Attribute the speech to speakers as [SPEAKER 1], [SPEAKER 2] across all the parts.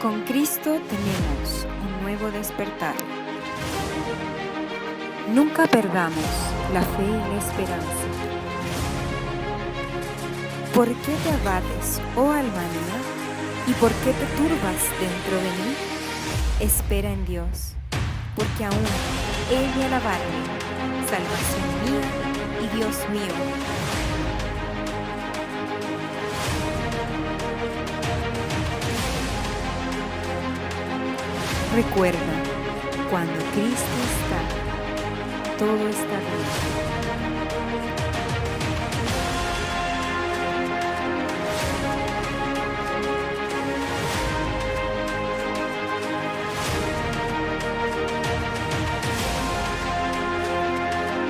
[SPEAKER 1] Con Cristo tenemos un nuevo despertar. Nunca perdamos la fe y la esperanza. ¿Por qué te abates, oh alma mía? ¿Y por qué te turbas dentro de mí? Espera en Dios, porque aún Él me alabarme, salvación mía y Dios mío. Recuerda, cuando Cristo está, todo está bien.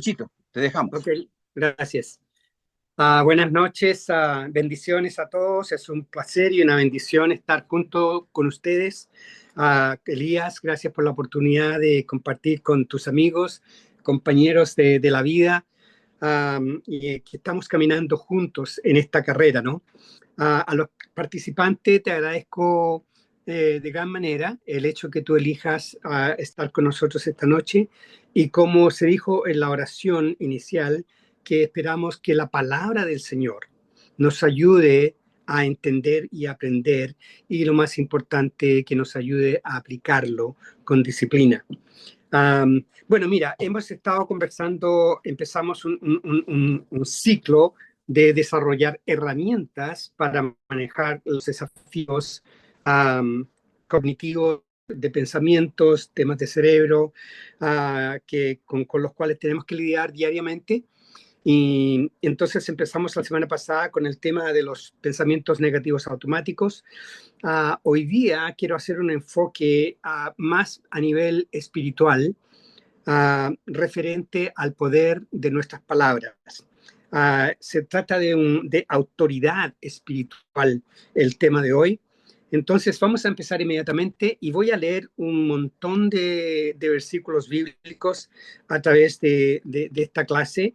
[SPEAKER 2] Chito, te dejamos.
[SPEAKER 3] Ok, gracias. Buenas noches, bendiciones a todos. Es un placer y una bendición estar junto con ustedes. Elías, gracias por la oportunidad de compartir con tus amigos, compañeros de la vida, y que estamos caminando juntos en esta carrera, ¿no? A los participantes te agradezco de gran manera el hecho que tú elijas estar con nosotros esta noche, y como se dijo en la oración inicial, que esperamos que la palabra del Señor nos ayude a entender y aprender, y lo más importante, que nos ayude a aplicarlo con disciplina. Bueno, mira, hemos estado conversando, empezamos un ciclo de desarrollar herramientas para manejar los desafíos cognitivos, de pensamientos, temas de cerebro, con los cuales tenemos que lidiar diariamente. Y entonces empezamos la semana pasada con el tema de los pensamientos negativos automáticos. Hoy día quiero hacer un enfoque más a nivel espiritual, referente al poder de nuestras palabras. Se trata de autoridad espiritual el tema de hoy. Entonces vamos a empezar inmediatamente y voy a leer un montón de versículos bíblicos a través de esta clase,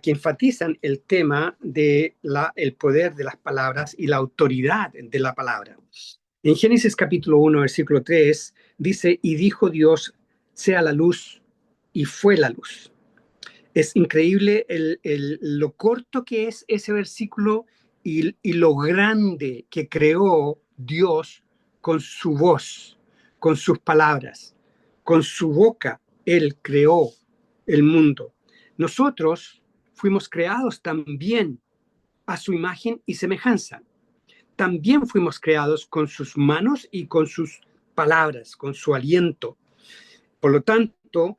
[SPEAKER 3] que enfatizan el tema de el poder de las palabras y la autoridad de la palabra. En Génesis capítulo 1, versículo 3, dice: y dijo Dios, sea la luz, y fue la luz. Es increíble lo corto que es ese versículo y lo grande que creó Dios con su voz, con sus palabras, con su boca. Él creó el mundo. Nosotros fuimos creados también a su imagen y semejanza. También fuimos creados con sus manos y con sus palabras, con su aliento. Por lo tanto,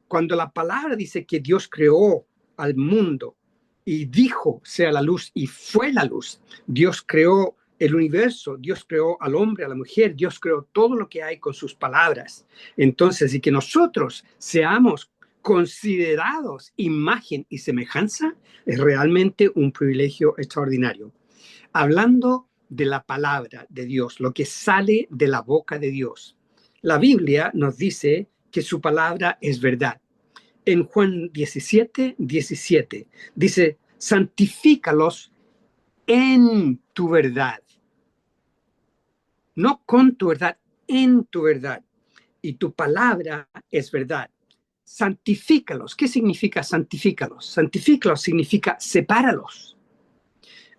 [SPEAKER 3] cuando la palabra dice que Dios creó al mundo y dijo, sea la luz, y fue la luz, Dios creó el universo, Dios creó al hombre, a la mujer, Dios creó todo lo que hay con sus palabras. Entonces, y que nosotros seamos considerados imagen y semejanza, es realmente un privilegio extraordinario. Hablando de la palabra de Dios, lo que sale de la boca de Dios, la Biblia nos dice que su palabra es verdad. En Juan 17, 17 dice: santifícalos en tu verdad. No con tu verdad, en tu verdad. Y tu palabra es verdad. Santifícalos. ¿Qué significa santifícalos? Santifícalos significa sepáralos.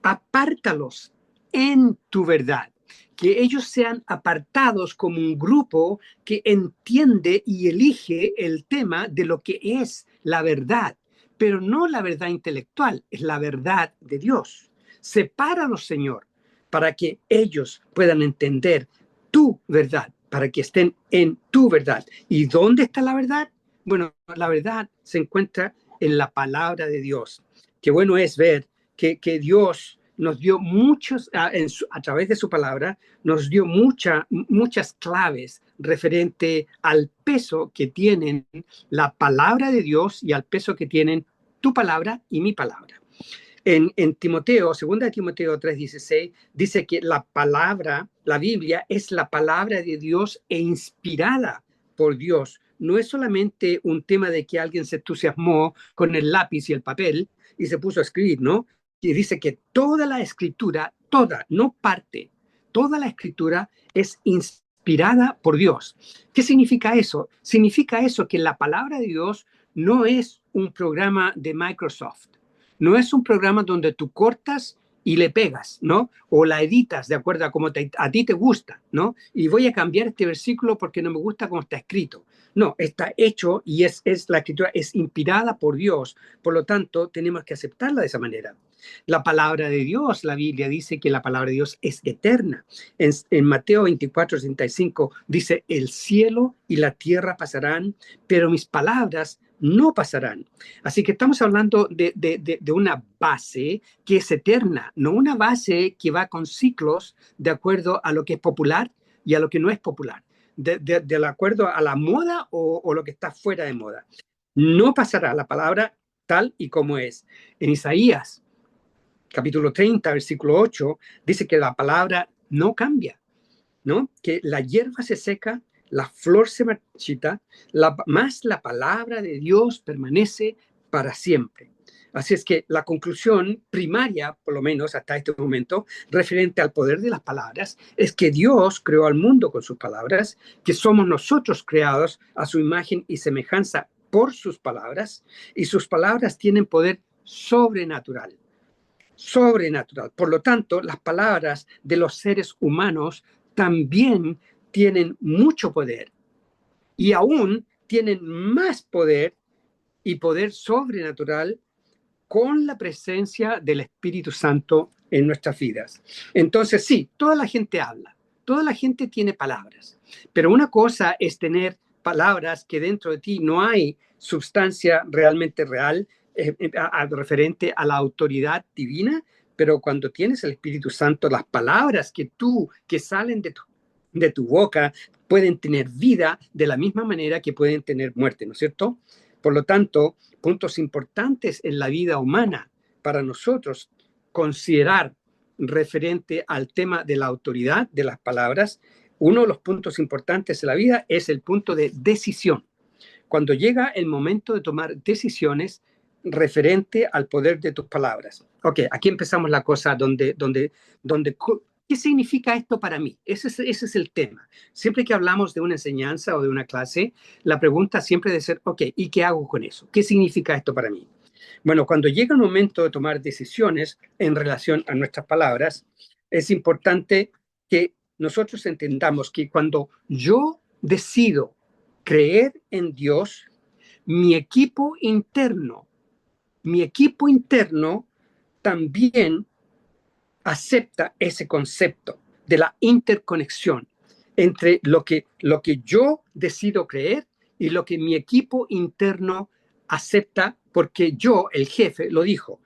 [SPEAKER 3] Apártalos en tu verdad. Que ellos sean apartados como un grupo que entiende y elige el tema de lo que es la verdad, pero no la verdad intelectual, es la verdad de Dios. Sepáralos, Señor, para que ellos puedan entender tu verdad, para que estén en tu verdad. ¿Y dónde está la verdad? Bueno, la verdad se encuentra en la palabra de Dios. Qué bueno es ver que Dios nos dio muchos, a través de su palabra, nos dio muchas claves referente al peso que tienen la palabra de Dios y al peso que tienen tu palabra y mi palabra. En Timoteo, 2 Timoteo 3:16, dice que la palabra, la Biblia, es la palabra de Dios e inspirada por Dios. No es solamente un tema de que alguien se entusiasmó con el lápiz y el papel y se puso a escribir, ¿no? Y dice que toda la escritura, toda, no parte, toda la escritura es inspirada por Dios. ¿Qué significa eso? Significa eso que la palabra de Dios no es un programa de Microsoft, no es un programa donde tú cortas y le pegas, ¿no? O la editas de acuerdo a cómo a ti te gusta, ¿no? Y voy a cambiar este versículo porque no me gusta cómo está escrito. No, está hecho y la escritura es inspirada por Dios, por lo tanto tenemos que aceptarla de esa manera. La palabra de Dios, la Biblia dice que la palabra de Dios es eterna. En Mateo 24:35 dice, el cielo y la tierra pasarán, pero mis palabras no pasarán. Así que estamos hablando de una base que es eterna, no una base que va con ciclos de acuerdo a lo que es popular y a lo que no es popular, de acuerdo a la moda o lo que está fuera de moda. No pasará la palabra tal y como es. En Isaías capítulo 30, versículo 8, dice que la palabra no cambia, ¿no? Que la hierba se seca, la flor se marchita, más la palabra de Dios permanece para siempre. Así es que la conclusión primaria, por lo menos hasta este momento, referente al poder de las palabras, es que Dios creó al mundo con sus palabras, que somos nosotros creados a su imagen y semejanza por sus palabras, y sus palabras tienen poder sobrenatural. Sobrenatural. Por lo tanto, las palabras de los seres humanos también tienen mucho poder y aún tienen más poder y poder sobrenatural con la presencia del Espíritu Santo en nuestras vidas. Entonces, sí, toda la gente habla, toda la gente tiene palabras, pero una cosa es tener palabras que dentro de ti no hay sustancia realmente real, referente a la autoridad divina, pero cuando tienes el Espíritu Santo, las palabras que salen de tu boca pueden tener vida de la misma manera que pueden tener muerte, ¿no es cierto? Por lo tanto, puntos importantes en la vida humana para nosotros considerar referente al tema de la autoridad de las palabras, uno de los puntos importantes en la vida es el punto de decisión. Cuando llega el momento de tomar decisiones referente al poder de tus palabras. Ok, aquí empezamos la cosa ¿qué significa esto para mí? Ese es el tema. Siempre que hablamos de una enseñanza o de una clase, la pregunta siempre debe ser, ok, ¿y qué hago con eso? ¿Qué significa esto para mí? Bueno, cuando llega el momento de tomar decisiones en relación a nuestras palabras, es importante que nosotros entendamos que cuando yo decido creer en Dios, mi equipo interno también acepta ese concepto de la interconexión entre lo que yo decido creer y lo que mi equipo interno acepta porque yo, el jefe, lo dijo.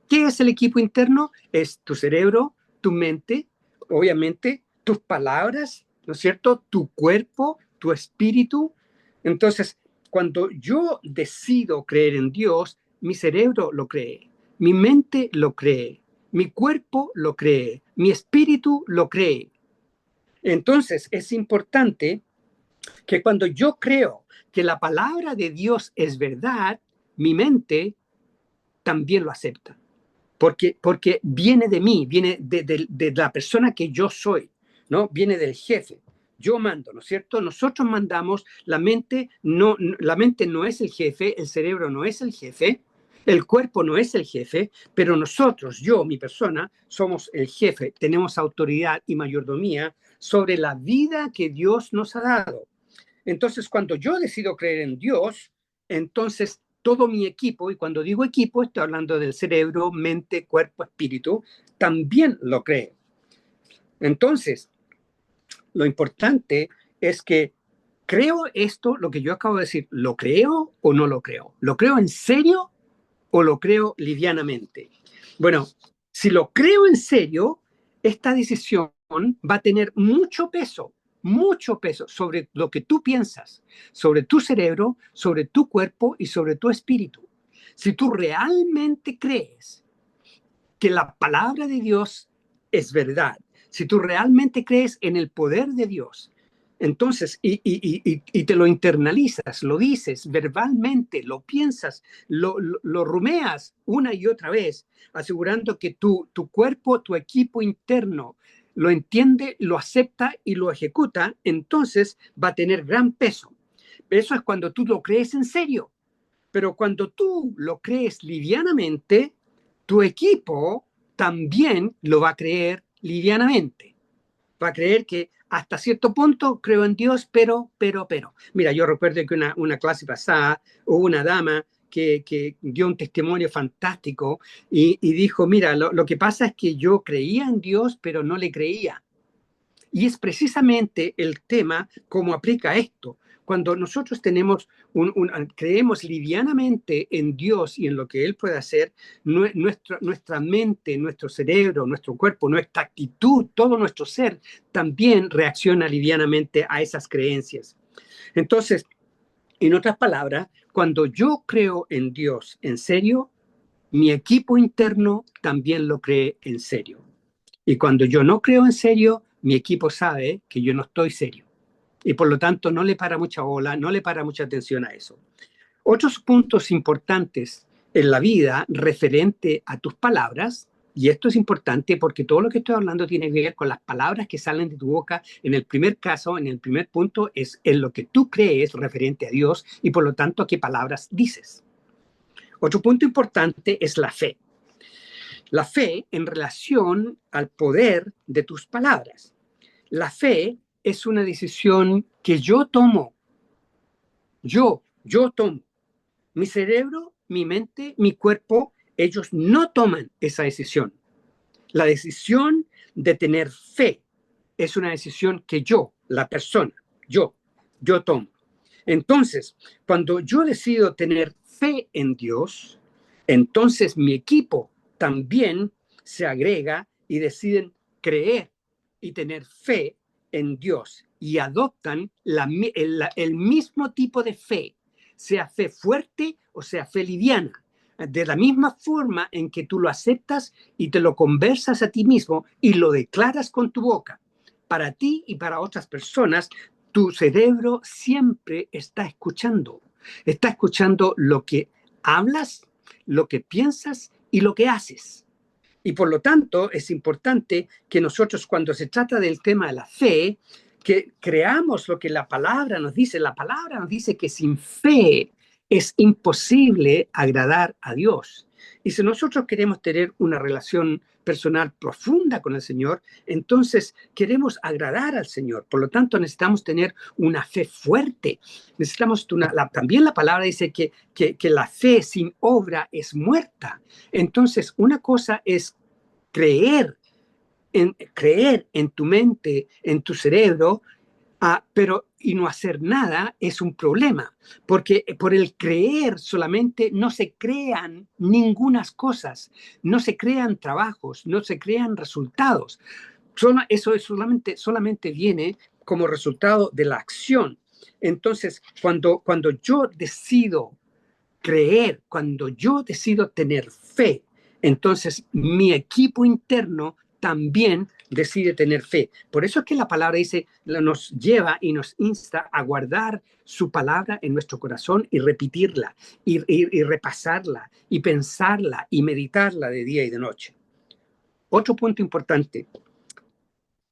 [SPEAKER 3] ¿Qué es el equipo interno? Es tu cerebro, tu mente, obviamente tus palabras, ¿no es cierto? Tu cuerpo, tu espíritu. Entonces, cuando yo decido creer en Dios, mi cerebro lo cree, mi mente lo cree, mi cuerpo lo cree, mi espíritu lo cree. Entonces, es importante que cuando yo creo que la palabra de Dios es verdad, mi mente también lo acepta. Porque viene de mí, viene de la persona que yo soy, ¿no? Viene del jefe. Yo mando, ¿no es cierto? Nosotros mandamos, la mente no es el jefe, el cerebro no es el jefe, el cuerpo no es el jefe, pero nosotros, yo, mi persona, somos el jefe. Tenemos autoridad y mayordomía sobre la vida que Dios nos ha dado. Entonces, cuando yo decido creer en Dios, entonces todo mi equipo, y cuando digo equipo, estoy hablando del cerebro, mente, cuerpo, espíritu, también lo cree. Entonces, lo importante es que creo esto, lo que yo acabo de decir, ¿lo creo o no lo creo? ¿Lo creo en serio o lo creo livianamente? Bueno, si lo creo en serio, esta decisión va a tener mucho peso sobre lo que tú piensas, sobre tu cerebro, sobre tu cuerpo y sobre tu espíritu. Si tú realmente crees que la palabra de Dios es verdad, si tú realmente crees en el poder de Dios, entonces, y te lo internalizas, lo dices verbalmente, lo piensas, lo rumeas una y otra vez, asegurando que tu cuerpo, tu equipo interno lo entiende, lo acepta y lo ejecuta, entonces va a tener gran peso. Eso es cuando tú lo crees en serio. Pero cuando tú lo crees livianamente, tu equipo también lo va a creer livianamente. Va a creer que hasta cierto punto creo en Dios, pero. Mira, yo recuerdo que una clase pasada hubo una dama que dio un testimonio fantástico y dijo, mira, lo que pasa es que yo creía en Dios, pero no le creía. Y es precisamente el tema cómo aplica esto. Cuando nosotros creemos livianamente en Dios y en lo que Él puede hacer, nuestra mente, nuestro cerebro, nuestro cuerpo, nuestra actitud, todo nuestro ser también reacciona livianamente a esas creencias. Entonces, en otras palabras, cuando yo creo en Dios en serio, mi equipo interno también lo cree en serio. Y cuando yo no creo en serio, mi equipo sabe que yo no estoy serio. Y por lo tanto no le para mucha bola, no le para mucha atención a eso. Otros puntos importantes en la vida referente a tus palabras, y esto es importante porque todo lo que estoy hablando tiene que ver con las palabras que salen de tu boca. En el primer caso, en el primer punto, es en lo que tú crees referente a Dios y por lo tanto qué palabras dices. Otro punto importante es la fe. La fe en relación al poder de tus palabras. La fe es una decisión que yo tomo. Yo tomo. Mi cerebro, mi mente, mi cuerpo, ellos no toman esa decisión. La decisión de tener fe es una decisión que yo, la persona, yo tomo. Entonces, cuando yo decido tener fe en Dios, entonces mi equipo también se agrega y deciden creer y tener fe en Dios y adoptan el mismo tipo de fe, sea fe fuerte o sea fe liviana. De la misma forma en que tú lo aceptas y te lo conversas a ti mismo y lo declaras con tu boca. Para ti y para otras personas, tu cerebro siempre está escuchando lo que hablas, lo que piensas y lo que haces. Y por lo tanto, es importante que nosotros, cuando se trata del tema de la fe, que creamos lo que la palabra nos dice. La palabra nos dice que sin fe es imposible agradar a Dios. Y si nosotros queremos tener una relación personal profunda con el Señor, entonces queremos agradar al Señor. Por lo tanto, necesitamos tener una fe fuerte. Necesitamos también la palabra dice que la fe sin obra es muerta. Entonces, una cosa es creer en tu mente, en tu cerebro, pero y no hacer nada es un problema, porque por el creer solamente no se crean ningunas cosas, no se crean trabajos, no se crean resultados. Eso es solamente viene como resultado de la acción. Entonces, cuando yo decido creer, cuando yo decido tener fe, entonces mi equipo interno también decide tener fe. Por eso es que la palabra dice, nos lleva y nos insta a guardar su palabra en nuestro corazón y repetirla, y repasarla, y pensarla, y meditarla de día y de noche. Otro punto importante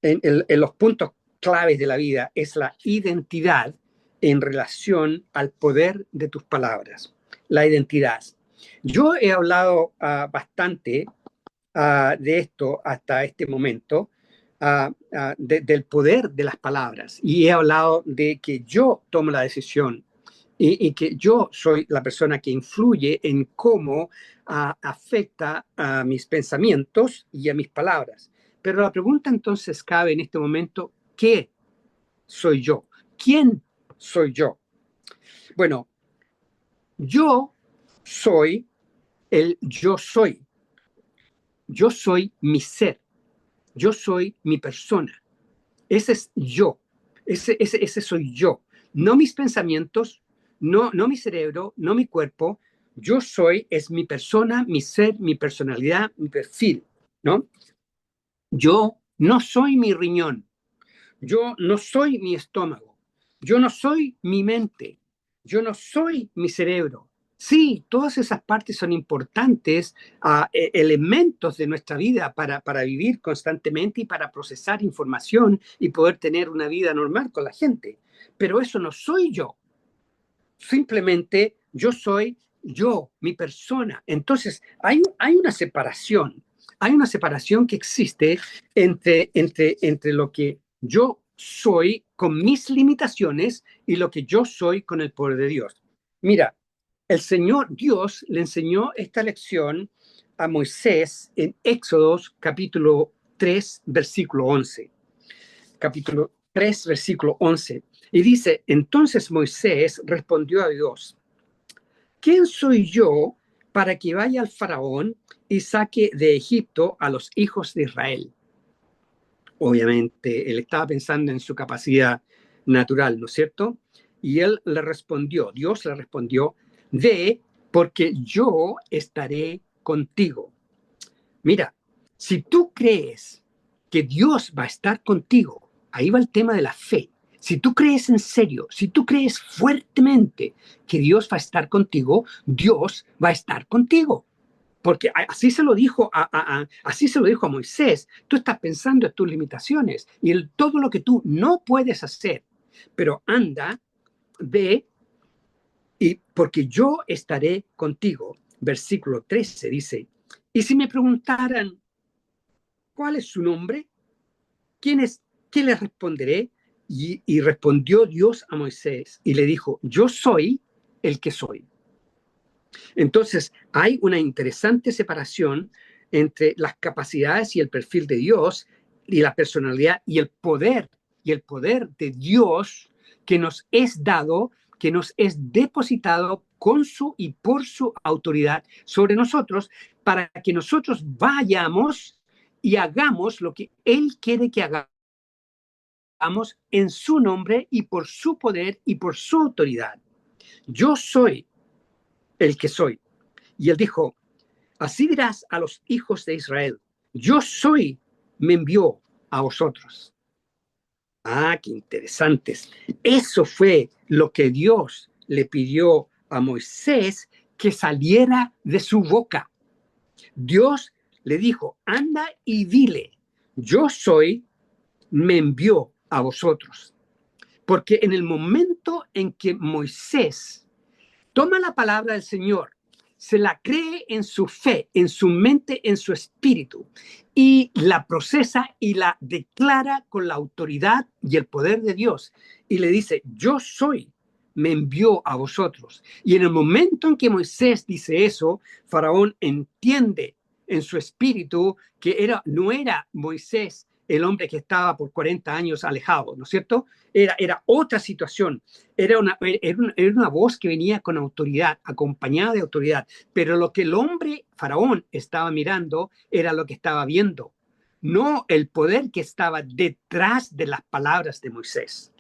[SPEAKER 3] en los puntos claves de la vida es la identidad en relación al poder de tus palabras. La identidad. Yo he hablado bastante de esto hasta este momento, del poder de las palabras, y he hablado de que yo tomo la decisión y que yo soy la persona que influye en cómo afecta a mis pensamientos y a mis palabras. Pero la pregunta entonces cabe en este momento, ¿qué soy yo? ¿Quién soy yo? Bueno, yo soy el yo soy. Yo soy mi ser. Yo soy mi persona. Ese es yo. Ese soy yo. No mis pensamientos, no mi cerebro, no mi cuerpo. Yo soy, es mi persona, mi ser, mi personalidad, mi perfil, ¿no? Yo no soy mi riñón. Yo no soy mi estómago. Yo no soy mi mente. Yo no soy mi cerebro. Sí, todas esas partes son importantes, elementos de nuestra vida para vivir constantemente y para procesar información y poder tener una vida normal con la gente. Pero eso no soy yo. Simplemente yo soy yo, mi persona. Entonces, hay una separación que existe entre lo que yo soy con mis limitaciones y lo que yo soy con el poder de Dios. Mira, el Señor Dios le enseñó esta lección a Moisés en Éxodos capítulo 3, versículo 11. Capítulo 3, versículo 11. Y dice, entonces Moisés respondió a Dios, ¿quién soy yo para que vaya al faraón y saque de Egipto a los hijos de Israel? Obviamente, él estaba pensando en su capacidad natural, ¿no es cierto? Y él le respondió, Dios le respondió, ve, porque yo estaré contigo. Mira, si tú crees que Dios va a estar contigo, ahí va el tema de la fe. Si tú crees en serio, si tú crees fuertemente que Dios va a estar contigo, Dios va a estar contigo. Porque así se lo dijo así se lo dijo a Moisés. Tú estás pensando en tus limitaciones y en todo lo que tú no puedes hacer. Pero anda, ve, y porque yo estaré contigo. Versículo 13 dice, y si me preguntaran, ¿cuál es su nombre? ¿Quién es? ¿Qué le responderé? Y respondió Dios a Moisés y le dijo, yo soy el que soy. Entonces, hay una interesante separación entre las capacidades y el perfil de Dios y la personalidad y el poder de Dios que nos es dado, que nos es depositado con su y por su autoridad sobre nosotros para que nosotros vayamos y hagamos lo que Él quiere que hagamos en su nombre y por su poder y por su autoridad. Yo soy el que soy. Y él dijo, así dirás a los hijos de Israel, yo soy, me envió a vosotros. Ah, qué interesantes. Eso fue lo que Dios le pidió a Moisés que saliera de su boca. Dios le dijo, anda y dile, yo soy, me envió a vosotros. Porque en el momento en que Moisés toma la palabra del Señor, se la cree en su fe, en su mente, en su espíritu, y la procesa y la declara con la autoridad y el poder de Dios. Y le dice, yo soy, me envió a vosotros. Y en el momento en que Moisés dice eso, Faraón entiende en su espíritu que no era Moisés el hombre que estaba por 40 años alejado, ¿no es cierto? Era otra situación, era una voz que venía con autoridad, acompañada de autoridad, pero lo que el hombre faraón estaba mirando era lo que estaba viendo, no el poder que estaba detrás de las palabras de Moisés.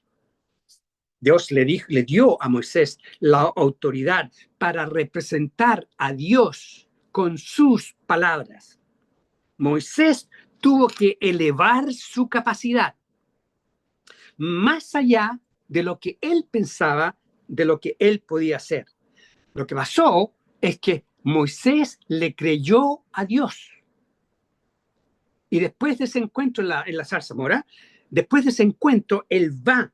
[SPEAKER 3] Dios le dio a Moisés la autoridad para representar a Dios con sus palabras. Moisés tuvo que elevar su capacidad más allá de lo que él pensaba, de lo que él podía hacer. Lo que pasó es que Moisés le creyó a Dios. Y después de ese encuentro en la zarzamora, después de ese encuentro, él va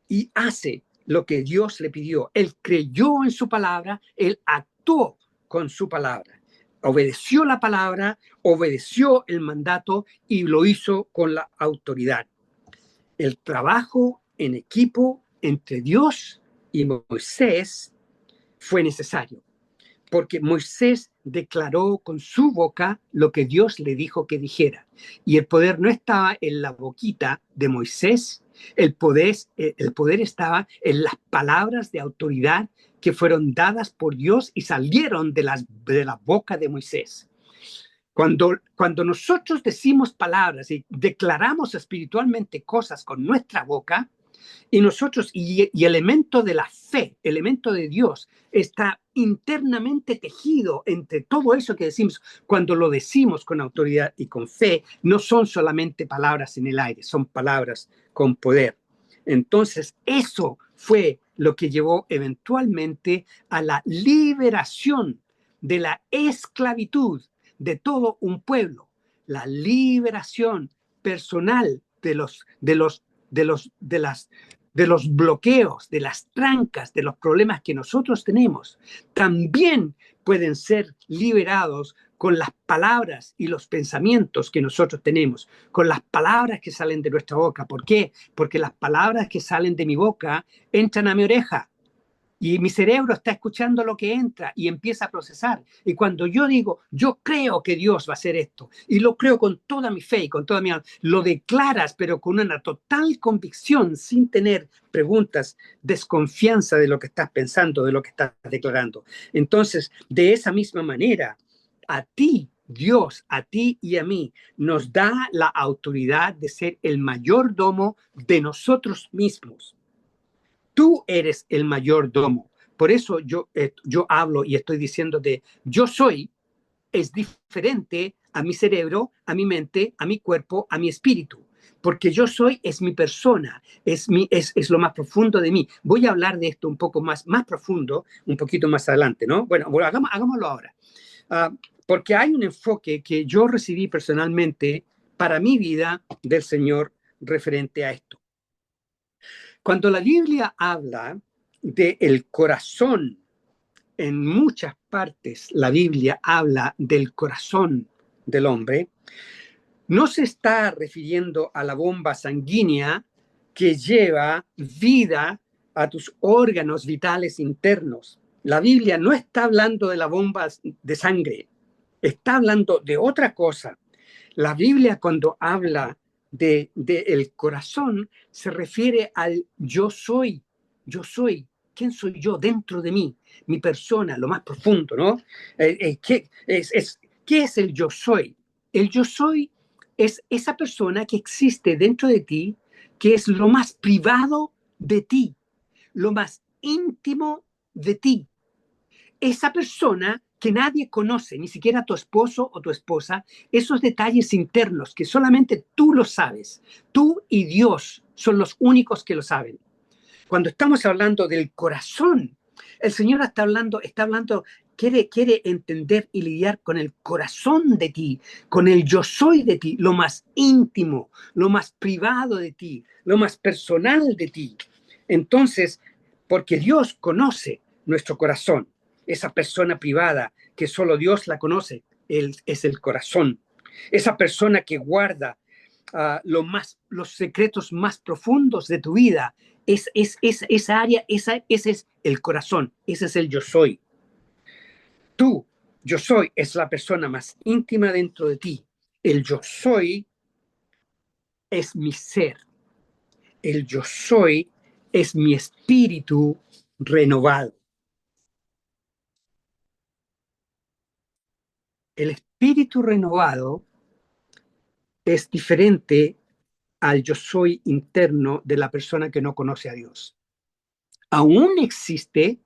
[SPEAKER 3] y hace lo que Dios le pidió. Él creyó en su palabra, él actuó con su palabra. Obedeció la palabra, obedeció el mandato y lo hizo con la autoridad. El trabajo en equipo entre Dios y Moisés fue necesario, porque Moisés declaró con su boca lo que Dios le dijo que dijera. Y el poder no estaba en la boquita de Moisés, el poder estaba en las palabras de autoridad que fueron dadas por Dios y salieron de la boca de Moisés. Cuando nosotros decimos palabras y declaramos espiritualmente cosas con nuestra boca, y elemento de la fe, elemento de Dios, está internamente tejido entre todo eso que decimos. Cuando lo decimos con autoridad y con fe, no son solamente palabras en el aire, son palabras con poder. Entonces, eso fue lo que llevó eventualmente a la liberación de la esclavitud de todo un pueblo, la liberación personal de los bloqueos, de las trancas, de los problemas que nosotros tenemos, también pueden ser liberados con las palabras y los pensamientos que nosotros tenemos, con las palabras que salen de nuestra boca. ¿Por qué? Porque las palabras que salen de mi boca entran a mi oreja y mi cerebro está escuchando lo que entra y empieza a procesar. Y cuando yo digo, yo creo que Dios va a hacer esto, y lo creo con toda mi fe y con toda mi alma, lo declaras, pero con una total convicción, sin tener preguntas, desconfianza de lo que estás pensando, de lo que estás declarando. Entonces, de esa misma manera, a ti, Dios, a ti y a mí, nos da la autoridad de ser el mayordomo de nosotros mismos. Tú eres el mayordomo. Por eso yo hablo y estoy diciendo de yo soy, es diferente a mi cerebro, a mi mente, a mi cuerpo, a mi espíritu. Porque yo soy es mi persona, es lo más profundo de mí. Voy a hablar de esto un poco más profundo, un poquito más adelante, ¿no? Bueno, hagámoslo ahora. Porque hay un enfoque que yo recibí personalmente para mi vida del Señor referente a esto. Cuando la Biblia habla del corazón, en muchas partes la Biblia habla del corazón del hombre, no se está refiriendo a la bomba sanguínea que lleva vida a tus órganos vitales internos. La Biblia no está hablando de la bomba de sangre, está hablando de otra cosa. La Biblia cuando habla de el corazón se refiere al yo soy. ¿Quién soy yo dentro de mí? Mi persona, lo más profundo, ¿no? ¿Qué es el yo soy? El yo soy es esa persona que existe dentro de ti, que es lo más privado de ti, lo más íntimo de ti. Esa persona que nadie conoce, ni siquiera tu esposo o tu esposa, esos detalles internos que solamente tú lo sabes. Tú y Dios son los únicos que lo saben. Cuando estamos hablando del corazón, el Señor está hablando, quiere entender y lidiar con el corazón de ti, con el yo soy de ti, lo más íntimo, lo más privado de ti, lo más personal de ti. Entonces, porque Dios conoce nuestro corazón, esa persona privada que solo Dios la conoce, Él es el corazón. Esa persona que guarda los secretos más profundos de tu vida, esa área, ese es el corazón, ese es el yo soy. Tú, yo soy, es la persona más íntima dentro de ti. El yo soy es mi ser. El yo soy es mi espíritu renovado. El espíritu renovado es diferente al yo soy interno de la persona que no conoce a Dios. Aún existe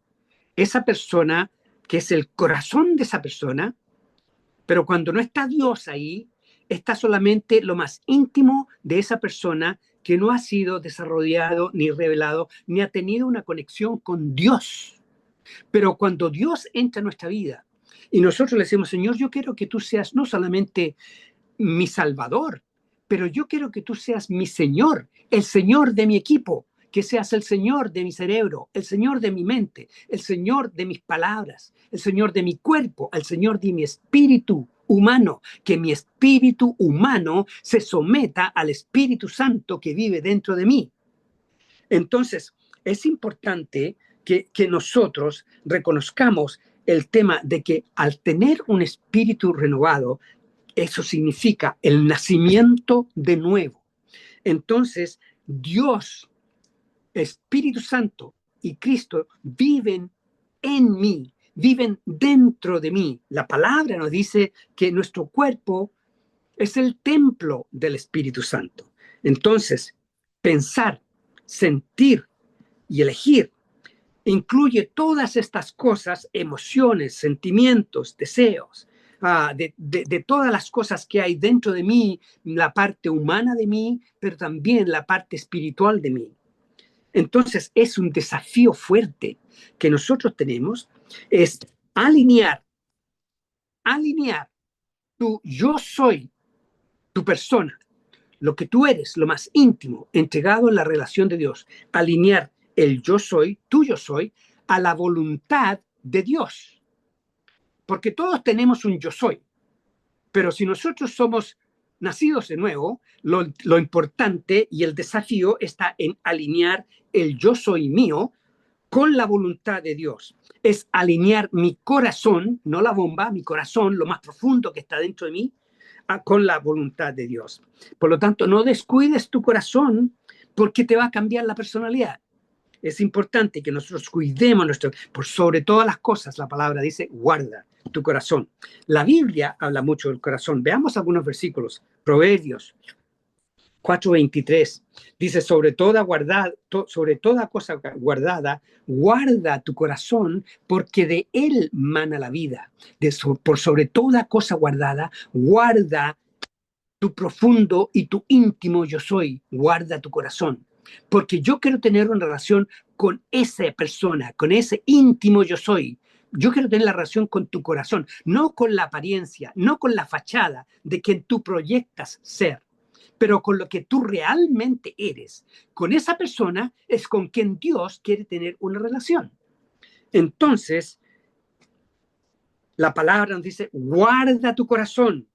[SPEAKER 3] esa persona que es el corazón de esa persona, pero cuando no está Dios ahí, está solamente lo más íntimo de esa persona que no ha sido desarrollado ni revelado, ni ha tenido una conexión con Dios. Pero cuando Dios entra en nuestra vida y nosotros le decimos, Señor, yo quiero que tú seas no solamente mi Salvador, pero yo quiero que tú seas mi Señor, el Señor de mi equipo, que seas el Señor de mi cerebro, el Señor de mi mente, el Señor de mis palabras, el Señor de mi cuerpo, el Señor de mi espíritu humano, que mi espíritu humano se someta al Espíritu Santo que vive dentro de mí. Entonces, es importante que nosotros reconozcamos el tema de que al tener un espíritu renovado, eso significa el nacimiento de nuevo. Entonces, Dios, Espíritu Santo y Cristo viven en mí, viven dentro de mí. La palabra nos dice que nuestro cuerpo es el templo del Espíritu Santo. Entonces, pensar, sentir y elegir incluye todas estas cosas, emociones, sentimientos, deseos, de todas las cosas que hay dentro de mí, la parte humana de mí, pero también la parte espiritual de mí. Entonces es un desafío fuerte que nosotros tenemos, es alinear tu yo soy, tu persona, lo que tú eres, lo más íntimo, entregado en la relación de Dios, alinear el yo soy, tu yo soy, a la voluntad de Dios. Porque todos tenemos un yo soy, pero si nosotros somos nacidos de nuevo, lo importante y el desafío está en alinear el yo soy mío con la voluntad de Dios. Es alinear mi corazón, no la bomba, mi corazón, lo más profundo que está dentro de mí, con la voluntad de Dios. Por lo tanto, no descuides tu corazón porque te va a cambiar la personalidad. Es importante que nosotros cuidemos por sobre todas las cosas, la palabra dice, guarda tu corazón. La Biblia habla mucho del corazón. Veamos algunos versículos. Proverbios 4:23 dice, sobre toda cosa guardada, guarda tu corazón, porque de él mana la vida. Por sobre toda cosa guardada, guarda tu profundo y tu íntimo yo soy, guarda tu corazón. Porque yo quiero tener una relación con esa persona, con ese íntimo yo soy. Yo quiero tener la relación con tu corazón, no con la apariencia, no con la fachada de quien tú proyectas ser, pero con lo que tú realmente eres. Con esa persona es con quien Dios quiere tener una relación. Entonces, la palabra nos dice, guarda tu corazón.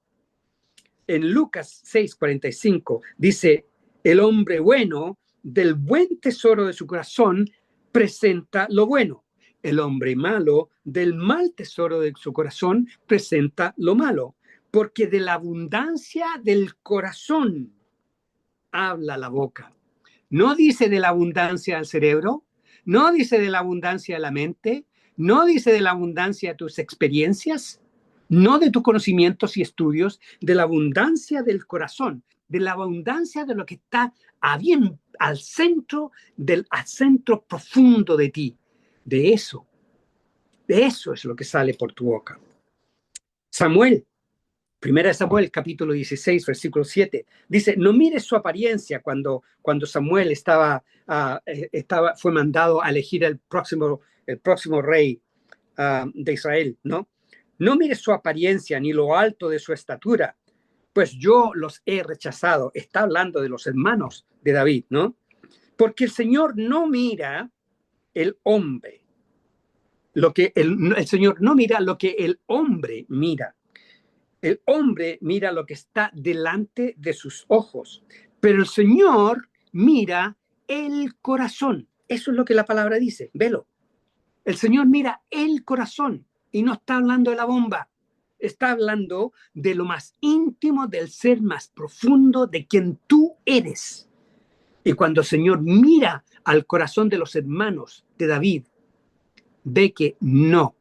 [SPEAKER 3] En Lucas 6:45 dice, el hombre bueno del buen tesoro de su corazón presenta lo bueno. El hombre malo del mal tesoro de su corazón presenta lo malo. Porque de la abundancia del corazón habla la boca. No dice de la abundancia del cerebro, no dice de la abundancia de la mente, no dice de la abundancia de tus experiencias, no de tus conocimientos y estudios, de la abundancia del corazón, de la abundancia de lo que está bien al centro profundo de ti. De eso es lo que sale por tu boca. Samuel, 1 Samuel, capítulo 16, versículo 7, dice, no mires su apariencia cuando Samuel fue mandado a elegir el próximo rey de Israel, ¿no? No mires su apariencia ni lo alto de su estatura, pues yo los he rechazado. Está hablando de los hermanos de David, ¿no? Porque el Señor no mira el hombre, el Señor no mira lo que el hombre mira. El hombre mira lo que está delante de sus ojos, pero el Señor mira el corazón. Eso es lo que la palabra dice, velo. El Señor mira el corazón y no está hablando de la bomba. Está hablando de lo más íntimo, del ser más profundo de quien tú eres. Y cuando el Señor mira al corazón de los hermanos de David, ve que no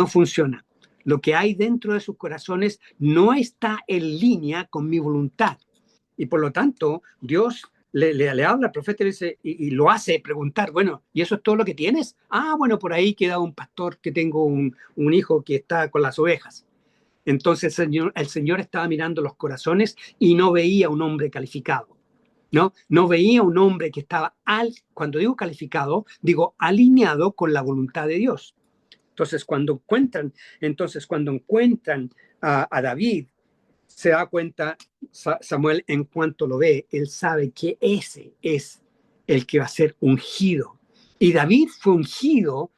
[SPEAKER 3] funciona. Lo que hay dentro de sus corazones no está en línea con mi voluntad. Y por lo tanto, Dios le habla al profeta y, dice, y lo hace preguntar, bueno, ¿y eso es todo lo que tienes? Ah, bueno, por ahí queda un pastor que tengo un hijo que está con las ovejas. Entonces el Señor estaba mirando los corazones y no veía un hombre calificado. No veía un hombre que estaba, cuando digo calificado, digo alineado con la voluntad de Dios. Entonces, cuando encuentran a David, se da cuenta Samuel en cuanto lo ve, él sabe que ese es el que va a ser ungido. Y David fue ungido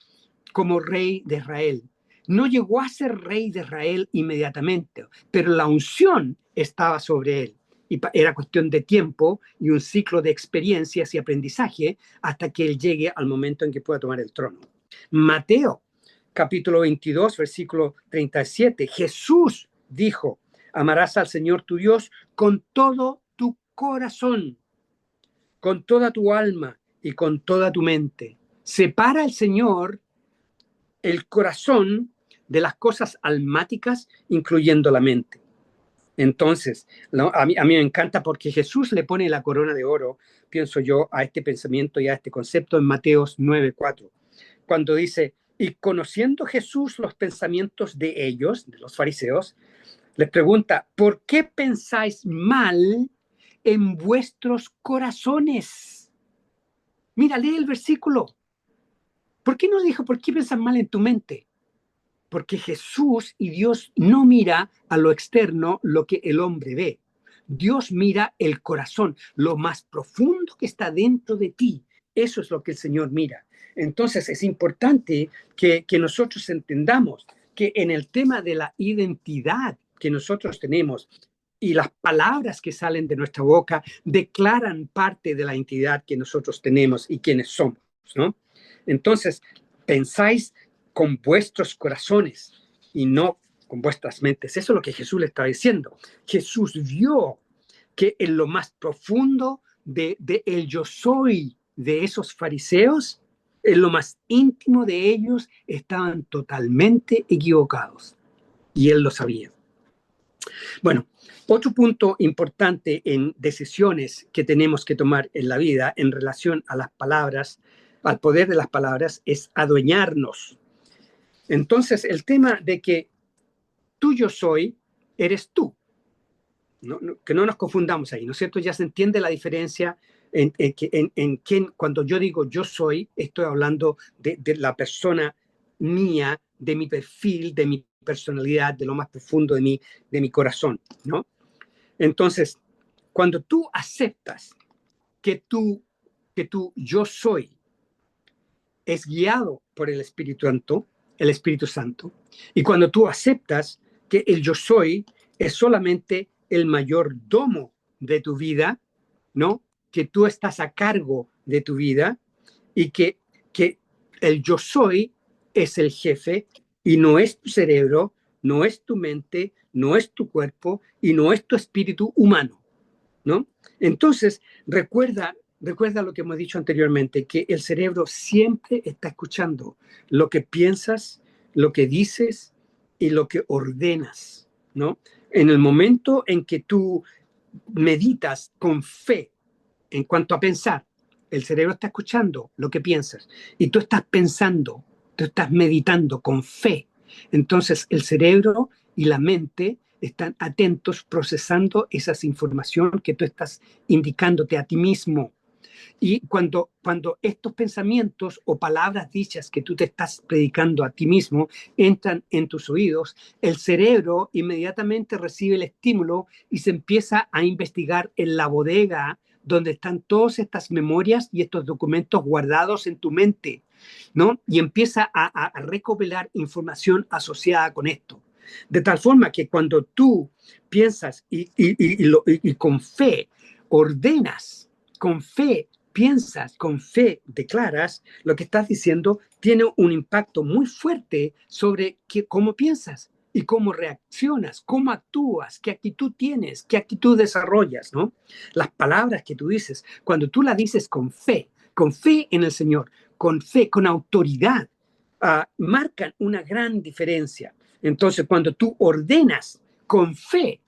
[SPEAKER 3] como rey de Israel. No llegó a ser rey de Israel inmediatamente, pero la unción estaba sobre él. Y era cuestión de tiempo y un ciclo de experiencias y aprendizaje hasta que él llegue al momento en que pueda tomar el trono. Mateo, capítulo 22, versículo 37. Jesús dijo, amarás al Señor tu Dios con todo tu corazón, con toda tu alma y con toda tu mente. Separa el Señor el corazón de las cosas almáticas, incluyendo la mente. Entonces, a mí me encanta porque Jesús le pone la corona de oro, pienso yo, a este pensamiento y a este concepto en Mateo 9:4, cuando dice, y conociendo Jesús los pensamientos de ellos, de los fariseos, les pregunta, ¿por qué pensáis mal en vuestros corazones? Mira, lee el versículo. ¿Por qué no dijo, por qué piensas mal en tu mente? Porque Jesús y Dios no mira a lo externo lo que el hombre ve. Dios mira el corazón, lo más profundo que está dentro de ti. Eso es lo que el Señor mira. Entonces es importante que nosotros entendamos que en el tema de la identidad que nosotros tenemos y las palabras que salen de nuestra boca declaran parte de la identidad que nosotros tenemos y quienes somos, ¿no? Entonces, pensáis con vuestros corazones y no con vuestras mentes. Eso es lo que Jesús le está diciendo. Jesús vio que en lo más profundo de el yo soy de esos fariseos, en lo más íntimo de ellos, estaban totalmente equivocados. Y él lo sabía. Bueno, otro punto importante en decisiones que tenemos que tomar en la vida en relación a las palabras, al poder de las palabras, es adueñarnos. Entonces, el tema de que tú yo soy, eres tú. Que no nos confundamos ahí, ¿no es cierto? Ya se entiende la diferencia en quién, cuando yo digo yo soy, estoy hablando de la persona mía, de mi perfil, de mi personalidad, de lo más profundo de mi corazón, ¿no? Entonces, cuando tú aceptas que tú yo soy es guiado por el Espíritu Santo, y cuando tú aceptas que el yo soy es solamente el mayordomo de tu vida, ¿no? Que tú estás a cargo de tu vida y que el yo soy es el jefe y no es tu cerebro, no es tu mente, no es tu cuerpo y no es tu espíritu humano, ¿no? Entonces, recuerda lo que hemos dicho anteriormente, que el cerebro siempre está escuchando lo que piensas, lo que dices y lo que ordenas, ¿no? En el momento en que tú meditas con fe en cuanto a pensar, el cerebro está escuchando lo que piensas y tú estás pensando, tú estás meditando con fe. Entonces el cerebro y la mente están atentos procesando esas informaciones que tú estás indicándote a ti mismo. Y cuando estos pensamientos o palabras dichas que tú te estás predicando a ti mismo entran en tus oídos, el cerebro inmediatamente recibe el estímulo y se empieza a investigar en la bodega donde están todas estas memorias y estos documentos guardados en tu mente, ¿no? Y empieza a recopilar información asociada con esto. De tal forma que cuando tú piensas y con fe ordenas, con fe piensas, con fe declaras, lo que estás diciendo tiene un impacto muy fuerte sobre cómo piensas y cómo reaccionas, cómo actúas, qué actitud tienes, qué actitud desarrollas, ¿no? Las palabras que tú dices, cuando tú las dices con fe en el Señor, con fe, con autoridad, marcan una gran diferencia. Entonces, cuando tú ordenas con fe,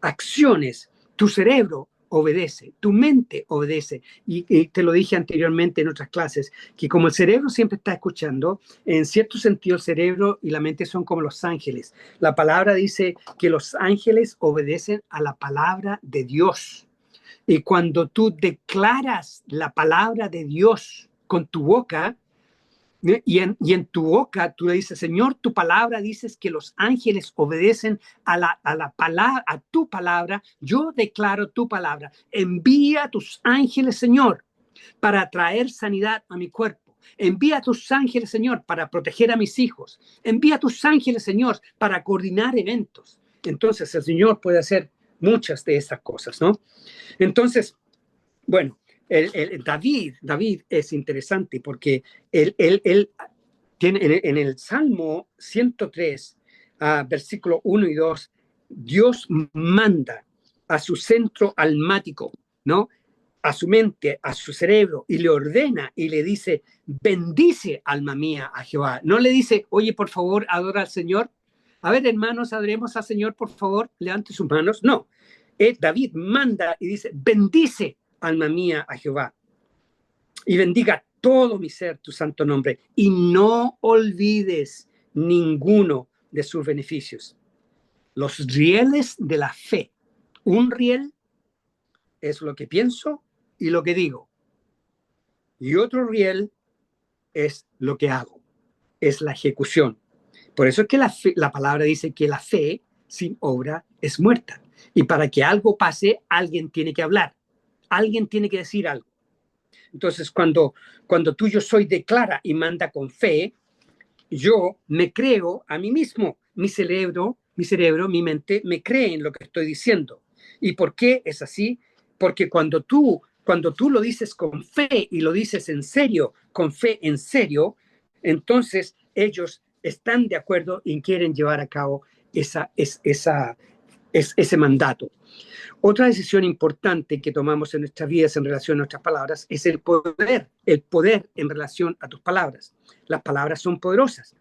[SPEAKER 3] acciones, tu cerebro obedece, tu mente obedece. Y te lo dije anteriormente en otras clases, que como el cerebro siempre está escuchando, en cierto sentido el cerebro y la mente son como los ángeles. La palabra dice que los ángeles obedecen a la palabra de Dios. Y cuando tú declaras la palabra de Dios con tu boca, y en tu boca tú le dices, Señor, tu palabra dices que los ángeles obedecen a la palabra, a tu palabra. Yo declaro tu palabra. Envía a tus ángeles, Señor, para traer sanidad a mi cuerpo. Envía a tus ángeles, Señor, para proteger a mis hijos. Envía a tus ángeles, Señor, para coordinar eventos. Entonces el Señor puede hacer muchas de esas cosas, ¿no? Entonces, bueno, David es interesante porque él tiene en el Salmo 103, versículo 1 y 2, Dios manda a su centro almático, ¿no? A su mente, a su cerebro, y le ordena y le dice, bendice, alma mía, a Jehová. No le dice, oye, por favor, adora al Señor. A ver, hermanos, adoremos al Señor, por favor, levante sus manos. No, David manda y dice, bendice, alma mía, a Jehová, y bendiga todo mi ser tu santo nombre, y no olvides ninguno de sus beneficios. Los rieles de la fe. Un riel es lo que pienso y lo que digo. y otro riel es lo que hago, es la ejecución. Por eso es que la palabra dice que la fe sin obra es muerta. Y para que algo pase, alguien tiene que hablar, alguien tiene que decir algo. Entonces, cuando tú yo soy declara y manda con fe, yo me creo a mí mismo. Mi cerebro, mi mente me cree en lo que estoy diciendo. ¿Y por qué es así? Porque cuando tú lo dices con fe y lo dices en serio, con fe en serio, entonces ellos están de acuerdo y quieren llevar a cabo ese mandato. Otra decisión importante que tomamos en nuestras vidas en relación a nuestras palabras es el poder en relación a tus palabras. Las palabras son poderosas,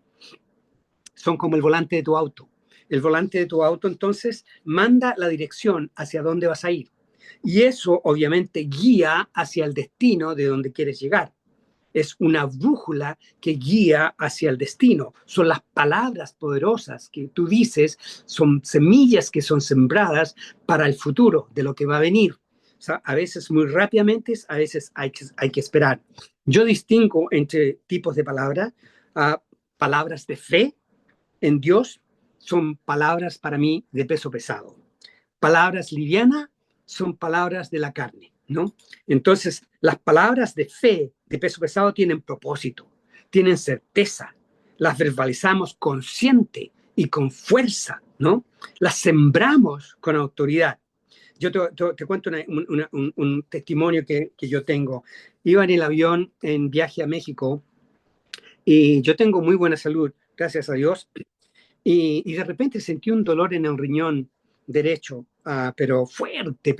[SPEAKER 3] son como el volante de tu auto. El volante de tu auto entonces manda la dirección hacia dónde vas a ir. Y eso obviamente guía hacia el destino de donde quieres llegar. Es una brújula que guía hacia el destino. Son las palabras poderosas que tú dices, son semillas que son sembradas para el futuro, de lo que va a venir. O sea, a veces muy rápidamente, a veces hay que esperar. Yo distingo entre tipos de palabras. Palabras de fe en Dios son palabras para mí de peso pesado. Palabras livianas son palabras de la carne, ¿no? Entonces, las palabras de fe, de peso pesado, tienen propósito, tienen certeza, las verbalizamos consciente y con fuerza, ¿no? Las sembramos con autoridad. Yo te cuento un testimonio que yo tengo. Iba en el avión en viaje a México y yo tengo muy buena salud, gracias a Dios, y de repente sentí un dolor en el riñón derecho, pero fuerte,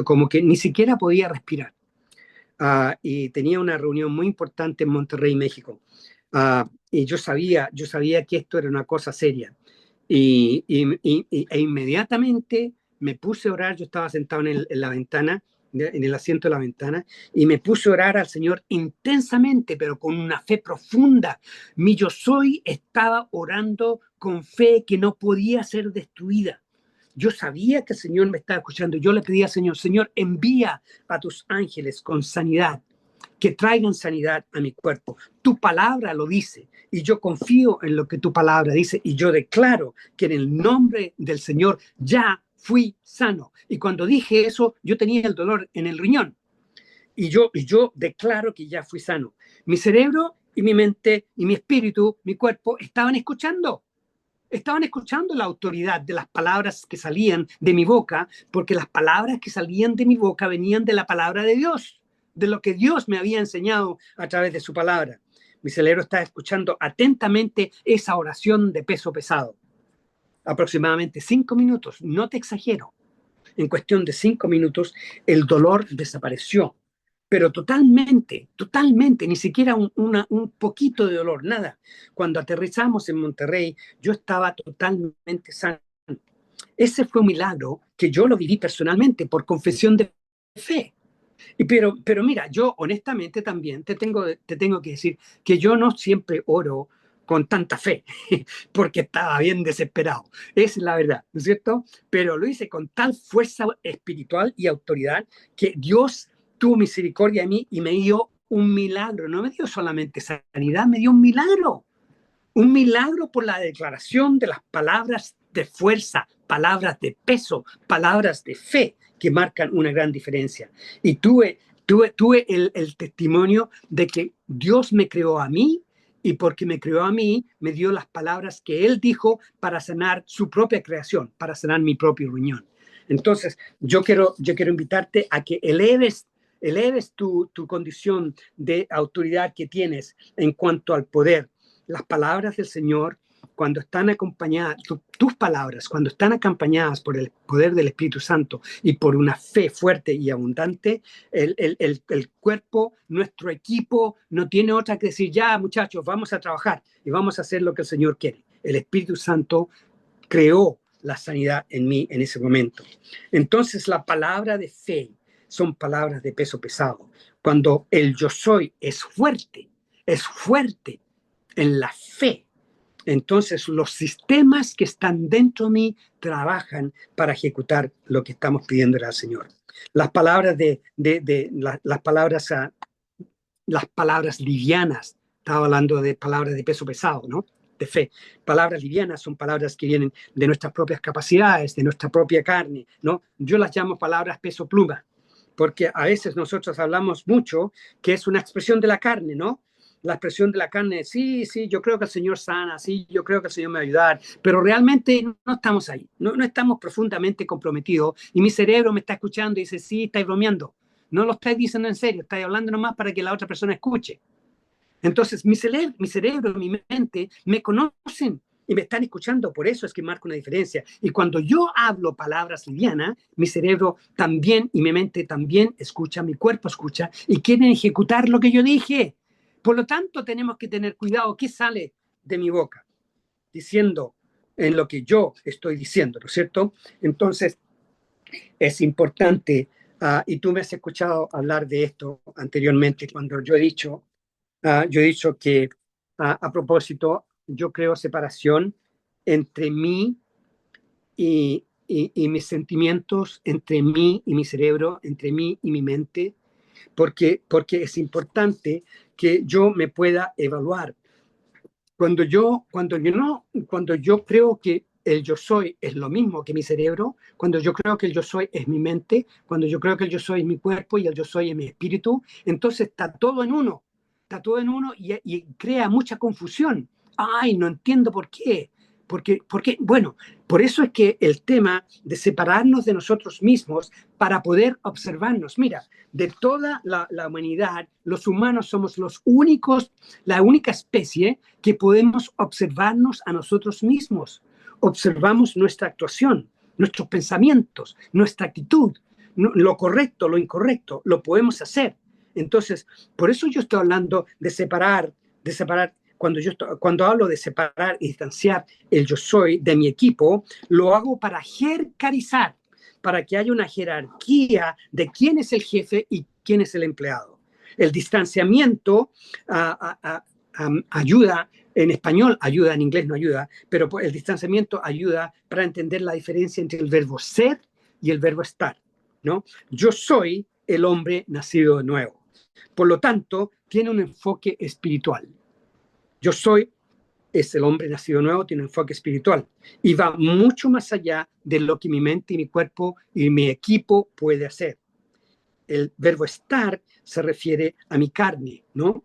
[SPEAKER 3] como que ni siquiera podía respirar. Y tenía una reunión muy importante en Monterrey, México. Y yo sabía que esto era una cosa seria. E inmediatamente me puse a orar. Yo estaba sentado en la ventana, en el asiento de la ventana, y me puse a orar al Señor intensamente, pero con una fe profunda. Mi yo soy estaba orando con fe que no podía ser destruida. Yo sabía que el Señor me estaba escuchando. Yo le pedía al Señor, Señor, envía a tus ángeles con sanidad, que traigan sanidad a mi cuerpo. Tu palabra lo dice y yo confío en lo que tu palabra dice y yo declaro que en el nombre del Señor ya fui sano. Y cuando dije eso, yo tenía el dolor en el riñón y yo declaro que ya fui sano. Mi cerebro y mi mente y mi espíritu, mi cuerpo, estaban escuchando la autoridad de las palabras que salían de mi boca, porque las palabras que salían de mi boca venían de la palabra de Dios, de lo que Dios me había enseñado a través de su palabra. Mi cerebro estaba escuchando atentamente esa oración de peso pesado. Aproximadamente 5 minutos, no te exagero. En cuestión de 5 minutos, el dolor desapareció. Pero totalmente, ni siquiera un poquito de dolor, nada. Cuando aterrizamos en Monterrey, yo estaba totalmente sano. Ese fue un milagro que yo lo viví personalmente por confesión de fe. Pero mira, yo honestamente también te tengo que decir que yo no siempre oro con tanta fe, porque estaba bien desesperado. Es la verdad, ¿no es cierto? Pero lo hice con tal fuerza espiritual y autoridad que Dios tuvo misericordia de mí y me dio un milagro. No me dio solamente sanidad, me dio un milagro. Un milagro por la declaración de las palabras de fuerza, palabras de peso, palabras de fe que marcan una gran diferencia. Y tuve el testimonio de que Dios me creó a mí y porque me creó a mí, me dio las palabras que Él dijo para sanar su propia creación, para sanar mi propio riñón. Entonces, yo quiero invitarte a que eleves tu condición de autoridad que tienes en cuanto al poder. Las palabras del Señor, cuando están acompañadas, tus palabras, cuando están acompañadas por el poder del Espíritu Santo y por una fe fuerte y abundante, el cuerpo, nuestro equipo, no tiene otra que decir, ya muchachos, vamos a trabajar y vamos a hacer lo que el Señor quiere. El Espíritu Santo creó la sanidad en mí en ese momento. Entonces, la palabra de fe son palabras de peso pesado. Cuando el yo soy es fuerte en la fe, entonces los sistemas que están dentro de mí trabajan para ejecutar lo que estamos pidiéndole al Señor. Las palabras las palabras las palabras livianas. Estaba hablando de palabras de peso pesado, ¿no? De fe. Palabras livianas son palabras que vienen de nuestras propias capacidades, de nuestra propia carne, ¿no? Yo las llamo palabras peso pluma, porque a veces nosotros hablamos mucho que es una expresión de la carne, ¿no? La expresión de la carne, sí, sí, yo creo que el Señor sana, sí, yo creo que el Señor me va a ayudar, pero realmente no estamos ahí, no estamos profundamente comprometidos y mi cerebro me está escuchando y dice, sí, estáis bromeando, no lo estáis diciendo en serio, estáis hablando nomás para que la otra persona escuche. Entonces, mi cerebro, mi mente me conocen y me están escuchando, por eso es que marca una diferencia. Y cuando yo hablo palabras livianas, mi cerebro también y mi mente también escucha, mi cuerpo escucha y quieren ejecutar lo que yo dije. Por lo tanto, tenemos que tener cuidado qué sale de mi boca, diciendo en lo que yo estoy diciendo, ¿no es cierto? Entonces, es importante, y tú me has escuchado hablar de esto anteriormente, cuando yo he dicho que a propósito, yo creo separación entre mí y mis sentimientos, entre mí y mi cerebro, entre mí y mi mente, porque es importante que yo me pueda evaluar. Cuando yo creo que el yo soy es lo mismo que mi cerebro, cuando yo creo que el yo soy es mi mente, cuando yo creo que el yo soy es mi cuerpo y el yo soy es mi espíritu, entonces está todo en uno y crea mucha confusión. Ay, no entiendo por qué. Porque, bueno, por eso es que el tema de separarnos de nosotros mismos para poder observarnos. Mira, de toda la humanidad, los humanos somos la única especie que podemos observarnos a nosotros mismos. Observamos nuestra actuación, nuestros pensamientos, nuestra actitud, lo correcto, lo incorrecto, lo podemos hacer. Entonces, por eso yo estoy hablando de separar, cuando hablo de separar y distanciar el yo soy de mi equipo, lo hago para jerarquizar, para que haya una jerarquía de quién es el jefe y quién es el empleado. El distanciamiento ayuda, en español ayuda, en inglés no ayuda, pero el distanciamiento ayuda para entender la diferencia entre el verbo ser y el verbo estar, ¿no? Yo soy el hombre nacido de nuevo. Por lo tanto, tiene un enfoque espiritual. Yo soy es el hombre nacido nuevo, tiene un enfoque espiritual y va mucho más allá de lo que mi mente y mi cuerpo y mi equipo puede hacer. El verbo estar se refiere a mi carne, ¿no?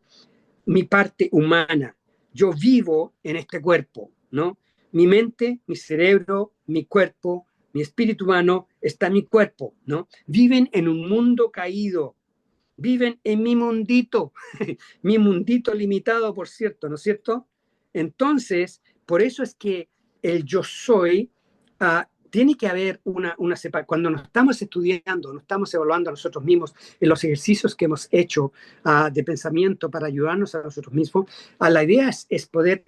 [SPEAKER 3] Mi parte humana. Yo vivo en este cuerpo, ¿no? Mi mente, mi cerebro, mi cuerpo, mi espíritu humano está en mi cuerpo, ¿no? Viven en un mundo caído, viven en mi mundito limitado, por cierto, ¿no es cierto? Entonces, por eso es que el yo soy, tiene que haber una separación. Cuando nos estamos estudiando, nos estamos evaluando a nosotros mismos en los ejercicios que hemos hecho de pensamiento para ayudarnos a nosotros mismos, la idea es poder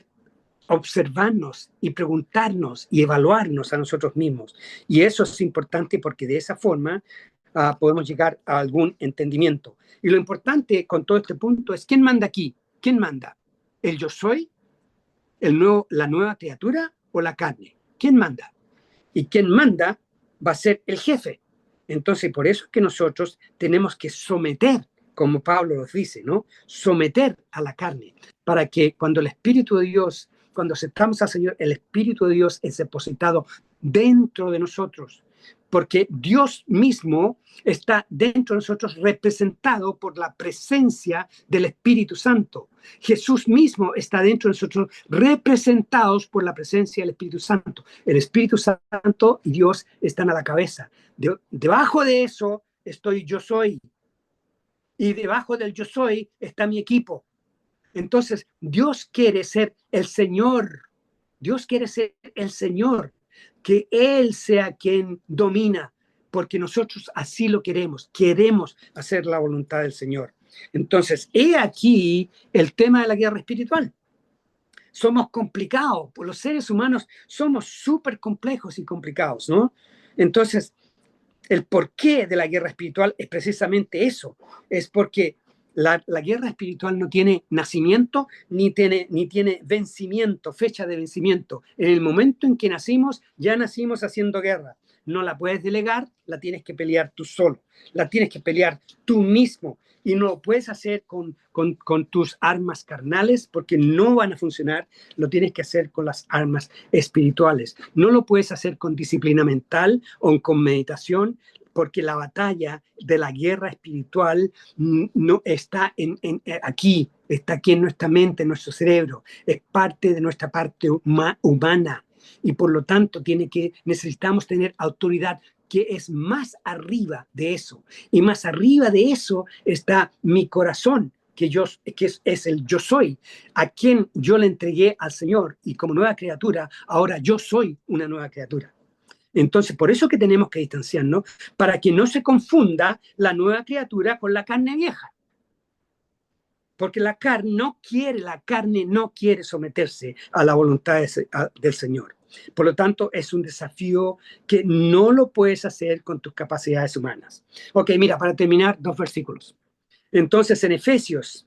[SPEAKER 3] observarnos y preguntarnos y evaluarnos a nosotros mismos. Y eso es importante porque de esa forma podemos llegar a algún entendimiento. Y lo importante con todo este punto es, ¿quién manda aquí? ¿Quién manda? ¿El yo soy? ¿La nueva criatura o la carne? ¿Quién manda? Y quien manda va a ser el jefe. Entonces, por eso es que nosotros tenemos que someter, como Pablo nos dice, ¿no? Someter a la carne, para que cuando el Espíritu de Dios, cuando aceptamos al Señor, el Espíritu de Dios es depositado dentro de nosotros, porque Dios mismo está dentro de nosotros representado por la presencia del Espíritu Santo. Jesús mismo está dentro de nosotros representados por la presencia del Espíritu Santo. El Espíritu Santo y Dios están a la cabeza. Debajo de eso estoy yo soy. Y debajo del yo soy está mi equipo. Entonces, Dios quiere ser el Señor. Dios quiere ser el Señor. Que Él sea quien domina, porque nosotros así lo queremos hacer la voluntad del Señor. Entonces, he aquí el tema de la guerra espiritual. Somos complicados, por los seres humanos somos súper complejos y complicados, ¿no? Entonces, el porqué de la guerra espiritual es precisamente eso, es porque la guerra espiritual no tiene nacimiento ni tiene vencimiento, fecha de vencimiento. En el momento en que nacimos, ya nacimos haciendo guerra. no la puedes delegar, la tienes que pelear tú solo, la tienes que pelear tú mismo. Y no lo puedes hacer con tus armas carnales porque no van a funcionar, lo tienes que hacer con las armas espirituales. No lo puedes hacer con disciplina mental o con meditación, porque la batalla de la guerra espiritual no está aquí, está aquí en nuestra mente, en nuestro cerebro, es parte de nuestra parte humana y por lo tanto necesitamos tener autoridad que es más arriba de eso. Y más arriba de eso está mi corazón, que es el yo soy, a quien yo le entregué al Señor y como nueva criatura, ahora yo soy una nueva criatura. Entonces, por eso que tenemos que distanciarnos, para que no se confunda la nueva criatura con la carne vieja. Porque la carne no quiere someterse a la voluntad del Señor. Por lo tanto, es un desafío que no lo puedes hacer con tus capacidades humanas. Ok, mira, para terminar, 2 versículos. Entonces, en Efesios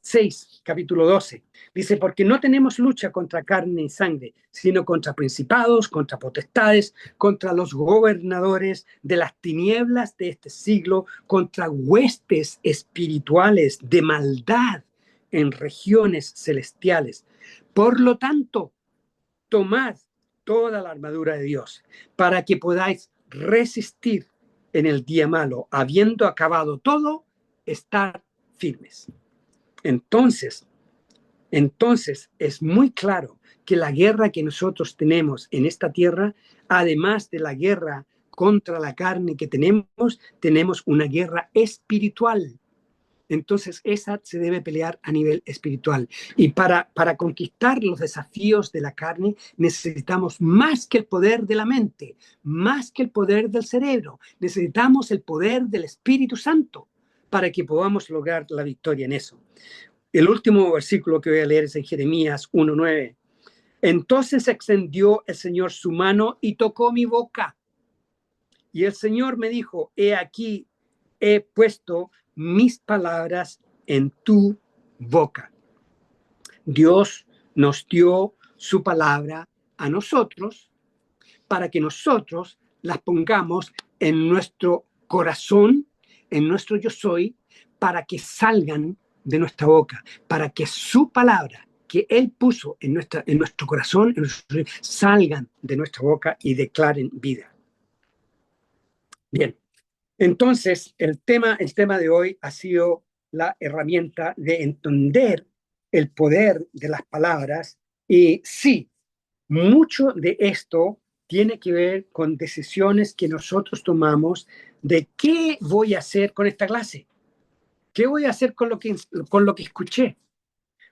[SPEAKER 3] 6, capítulo 12, dice, porque no tenemos lucha contra carne y sangre, sino contra principados, contra potestades, contra los gobernadores de las tinieblas de este siglo, contra huestes espirituales de maldad en regiones celestiales. Por lo tanto, tomad toda la armadura de Dios para que podáis resistir en el día malo, habiendo acabado todo, estar firmes. Entonces es muy claro que la guerra que nosotros tenemos en esta tierra, además de la guerra contra la carne que tenemos una guerra espiritual. Entonces esa se debe pelear a nivel espiritual. Y para conquistar los desafíos de la carne necesitamos más que el poder de la mente, más que el poder del cerebro. Necesitamos el poder del Espíritu Santo para que podamos lograr la victoria en eso. El último versículo que voy a leer es en Jeremías 1:9. Entonces extendió el Señor su mano y tocó mi boca. Y el Señor me dijo, he aquí, he puesto mis palabras en tu boca. Dios nos dio su palabra a nosotros para que nosotros las pongamos en nuestro corazón, en nuestro yo soy, para que salgan de nuestra boca, para que su palabra que Él puso en nuestro corazón, salgan de nuestra boca y declaren vida. Bien, entonces el tema de hoy ha sido la herramienta de entender el poder de las palabras y sí, mucho de esto tiene que ver con decisiones que nosotros tomamos de qué voy a hacer con esta clase, qué voy a hacer con lo que escuché.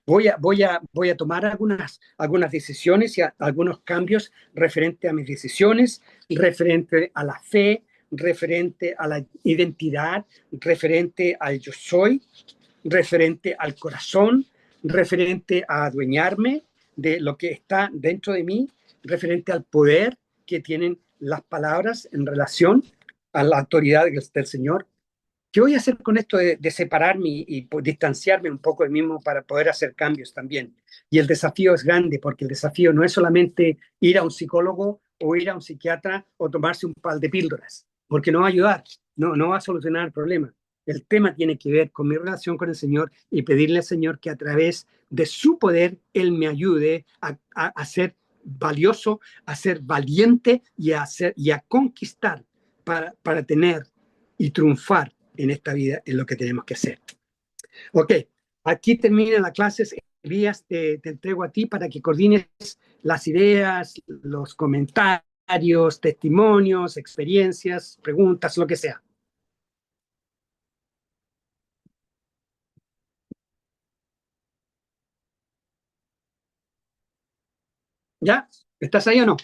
[SPEAKER 3] Voy a tomar algunas decisiones y algunos cambios referente a mis decisiones, referente a la fe, referente a la identidad, referente al yo soy, referente al corazón, referente a adueñarme de lo que está dentro de mí, referente al poder que tienen las palabras en relación a la autoridad del Señor. ¿Qué voy a hacer con esto de separarme y distanciarme un poco de mí mismo para poder hacer cambios también? Y el desafío es grande porque el desafío no es solamente ir a un psicólogo o ir a un psiquiatra o tomarse un par de píldoras, porque no va a ayudar, no va a solucionar el problema. El tema tiene que ver con mi relación con el Señor y pedirle al Señor que a través de su poder Él me ayude a ser valioso, a ser valiente y a conquistar para tener y triunfar en esta vida es lo que tenemos que hacer. Ok, aquí termina la clase. Elías, te entrego a ti para que coordines las ideas, los comentarios, testimonios, experiencias, preguntas, lo que sea. ¿Ya? ¿Estás ahí o no?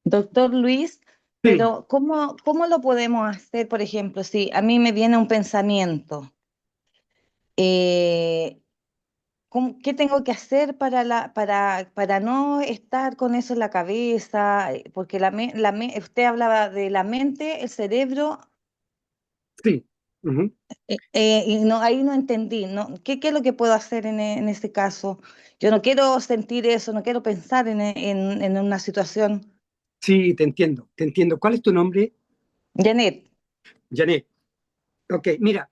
[SPEAKER 2] Doctor Luis,
[SPEAKER 3] Sí.
[SPEAKER 2] pero ¿cómo lo podemos hacer, por ejemplo, si a mí me viene un pensamiento? Eh, ¿Qué tengo que hacer para no estar con eso en la cabeza? Porque usted hablaba de la mente, el cerebro.
[SPEAKER 3] Sí. Ujú.
[SPEAKER 2] Y no, ahí no entendí, ¿no? ¿Qué es lo que puedo hacer en ese caso? Yo no quiero sentir eso, no quiero pensar en una situación.
[SPEAKER 3] Sí, te entiendo, te entiendo. ¿Cuál es tu nombre,
[SPEAKER 2] Janet,
[SPEAKER 3] Janet? Ok, mira,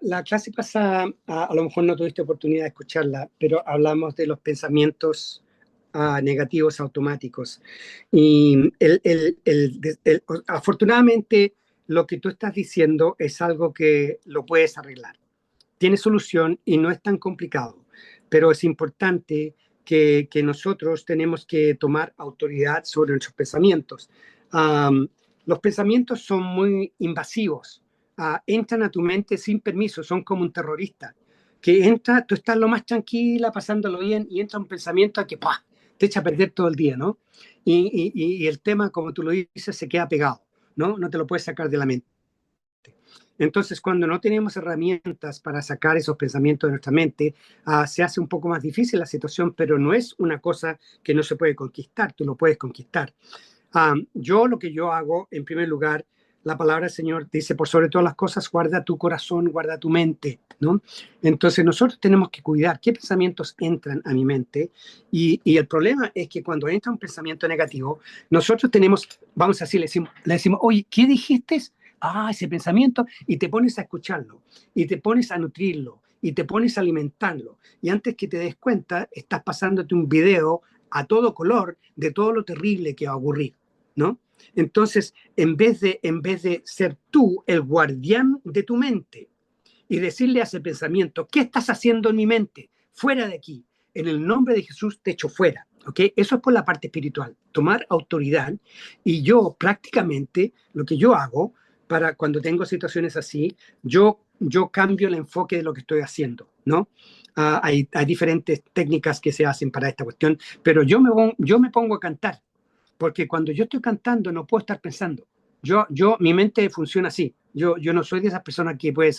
[SPEAKER 3] la clase pasada, a lo mejor no tuviste oportunidad de escucharla, pero hablamos de los pensamientos negativos automáticos. Y afortunadamente lo que tú estás diciendo es algo que lo puedes arreglar. Tiene solución y no es tan complicado, pero es importante que nosotros tenemos que tomar autoridad sobre nuestros pensamientos. Um, los pensamientos son muy invasivos, entran a tu mente sin permiso, son como un terrorista, que entra, tú estás lo más tranquila, pasándolo bien, y entra un pensamiento que ¡pah!, te echa a perder todo el día, ¿no? Y el tema, como tú lo dices, se queda pegado, ¿no? No te lo puedes sacar de la mente. Entonces, cuando no tenemos herramientas para sacar esos pensamientos de nuestra mente, se hace un poco más difícil la situación, pero no es una cosa que no se puede conquistar, tú lo puedes conquistar. Yo lo que yo hago, en primer lugar, la palabra del Señor dice, por sobre todas las cosas, guarda tu corazón, guarda tu mente, ¿no? Entonces nosotros tenemos que cuidar qué pensamientos entran a mi mente y el problema es que cuando entra un pensamiento negativo, nosotros tenemos, vamos a decir, le decimos, oye, ¿qué dijiste? Ese pensamiento, y te pones a escucharlo, y te pones a nutrirlo, y te pones a alimentarlo, y antes que te des cuenta, estás pasándote un video a todo color de todo lo terrible que va a ocurrir, ¿no? Entonces, en vez de ser tú el guardián de tu mente y decirle a ese pensamiento, ¿qué estás haciendo en mi mente? Fuera de aquí. En el nombre de Jesús te echo fuera. ¿Ok? Eso es por la parte espiritual, tomar autoridad. Y yo prácticamente lo que yo hago para cuando tengo situaciones así, yo cambio el enfoque de lo que estoy haciendo, ¿no? Hay diferentes técnicas que se hacen para esta cuestión, pero yo me pongo a cantar porque cuando yo estoy cantando no puedo estar pensando. Mi mente funciona así. Yo no soy de esas personas que puede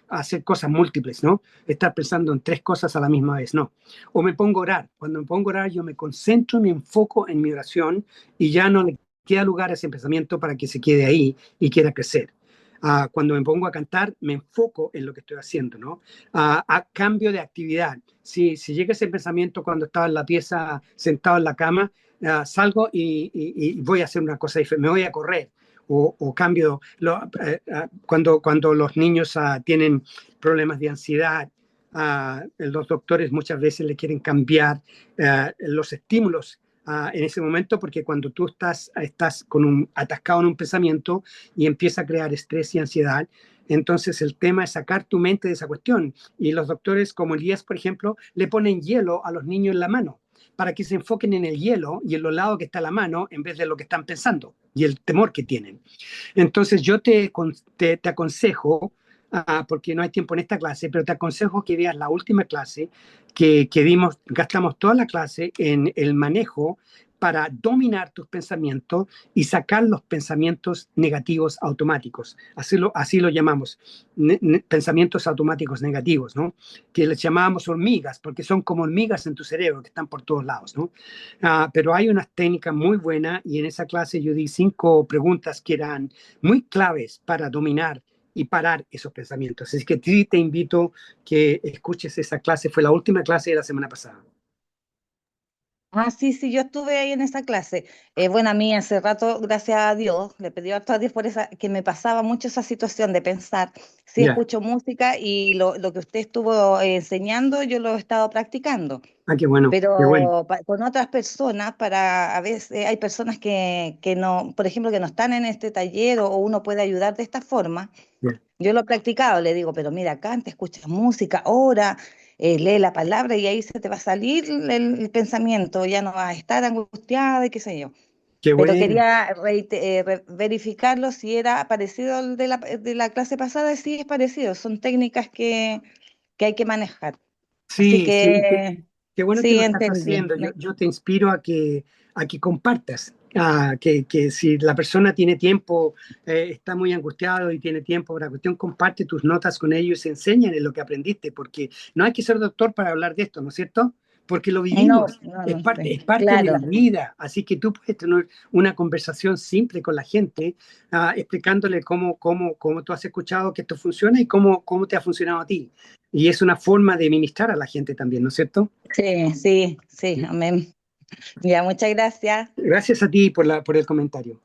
[SPEAKER 3] hacer cosas múltiples, ¿no? Estar pensando en tres cosas a la misma vez, no. O me pongo a orar. Cuando me pongo a orar, yo me concentro y me enfoco en mi oración y ya no le queda lugar a ese pensamiento para que se quede ahí y quiera crecer. Cuando me pongo a cantar, me enfoco en lo que estoy haciendo, ¿no? A cambio de actividad. Si llega ese pensamiento cuando estaba en la pieza, sentado en la cama, salgo y voy a hacer una cosa diferente, me voy a correr o cambio. Cuando los niños tienen problemas de ansiedad, los doctores muchas veces le quieren cambiar los estímulos en ese momento, porque cuando tú estás atascado en un pensamiento y empieza a crear estrés y ansiedad, entonces el tema es sacar tu mente de esa cuestión. Y los doctores, como Elías, por ejemplo, le ponen hielo a los niños en la mano para que se enfoquen en el hielo y en lo lado que está la mano en vez de lo que están pensando y el temor que tienen. Entonces yo te aconsejo, porque no hay tiempo en esta clase, pero te aconsejo que veas la última clase que dimos, gastamos toda la clase en el manejo para dominar tus pensamientos y sacar los pensamientos negativos automáticos. Así lo llamamos, pensamientos automáticos negativos, ¿no? Que les llamábamos hormigas, porque son como hormigas en tu cerebro que están por todos lados, ¿no? Pero hay unas técnicas muy buenas y en esa clase yo di 5 preguntas que eran muy claves para dominar y parar esos pensamientos. Así que sí te invito que escuches esa clase, fue la última clase de la semana pasada.
[SPEAKER 2] Sí, sí, yo estuve ahí en esa clase. Bueno, a mí hace rato, gracias a Dios, le pedí harto a Dios por esa, que me pasaba mucho esa situación de pensar. Sí,
[SPEAKER 3] Ya,
[SPEAKER 2] escucho música y lo que usted estuvo enseñando, yo lo he estado practicando.
[SPEAKER 3] qué bueno, qué bueno.
[SPEAKER 2] Pero con otras personas, a veces hay personas que no, por ejemplo, que no están en este taller o uno puede ayudar de esta forma.
[SPEAKER 3] Ya.
[SPEAKER 2] Yo lo he practicado, le digo, pero mira, canta, escucha música, ora, lee la palabra y ahí se te va a salir el pensamiento, ya no vas a estar angustiada y qué sé yo.
[SPEAKER 3] Qué
[SPEAKER 2] Pero
[SPEAKER 3] bueno.
[SPEAKER 2] quería verificarlo si era parecido al de la clase pasada, y sí es parecido, son técnicas que hay que manejar. Así
[SPEAKER 3] Sí, sí,
[SPEAKER 2] que
[SPEAKER 3] qué bueno que
[SPEAKER 2] sí,
[SPEAKER 3] lo estás
[SPEAKER 2] entendí.
[SPEAKER 3] haciendo. Yo te inspiro a que compartas, que si la persona tiene tiempo, está muy angustiado y tiene tiempo para la cuestión, comparte tus notas con ellos y enséñales lo que aprendiste, porque no hay que ser doctor para hablar de esto, ¿no es cierto? porque lo
[SPEAKER 2] No,
[SPEAKER 3] vivimos,
[SPEAKER 2] no, no sé.
[SPEAKER 3] es parte de la
[SPEAKER 2] Claro.
[SPEAKER 3] vida, así que tú puedes tener una conversación simple con la gente, explicándole cómo tú has escuchado que esto funciona y cómo te ha funcionado a ti. Y es una forma de ministrar a la gente también, ¿no es cierto?
[SPEAKER 2] Sí, sí, sí, amén. Ya, muchas gracias.
[SPEAKER 3] Gracias a ti por el comentario.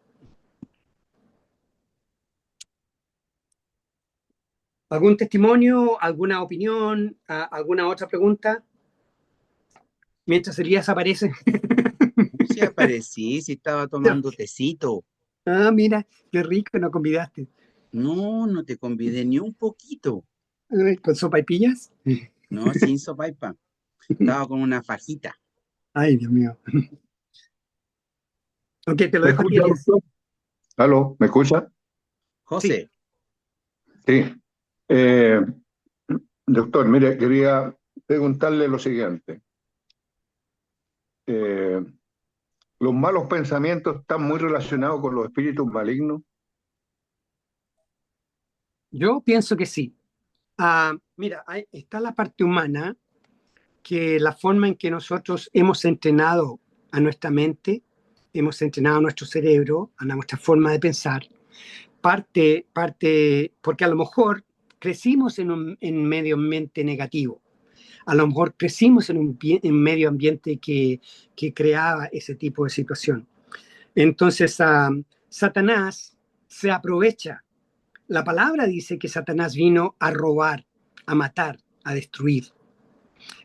[SPEAKER 3] ¿Algún testimonio, alguna opinión, alguna otra pregunta? Mientras Elías aparece.
[SPEAKER 4] No, si aparecí, si estaba tomando tecito.
[SPEAKER 3] Ah, mira, qué rico, no convidaste.
[SPEAKER 4] No, no te convidé ni un poquito.
[SPEAKER 3] ¿Con sopa y pillas?
[SPEAKER 4] No, sin sopaipa. Estaba con una fajita.
[SPEAKER 3] Ay, Dios mío. Ok, te lo
[SPEAKER 5] ¿Me
[SPEAKER 3] dejo a ti,
[SPEAKER 5] escucha,
[SPEAKER 3] Elías.
[SPEAKER 5] doctor? ¿Aló? ¿Me escucha?
[SPEAKER 3] Sí.
[SPEAKER 4] José,
[SPEAKER 5] Sí. Eh, doctor, mire, quería preguntarle lo siguiente. Eh, ¿Los malos pensamientos están muy relacionados con los espíritus malignos?
[SPEAKER 3] Yo pienso que sí. Mira, está la parte humana, que la forma en que nosotros hemos entrenado a nuestra mente, hemos entrenado a nuestro cerebro, a nuestra forma de pensar, porque a lo mejor crecimos en medio ambiente negativo, a lo mejor crecimos en medio ambiente que creaba ese tipo de situación. Entonces, Satanás se aprovecha. La palabra dice que Satanás vino a robar, a matar, a destruir.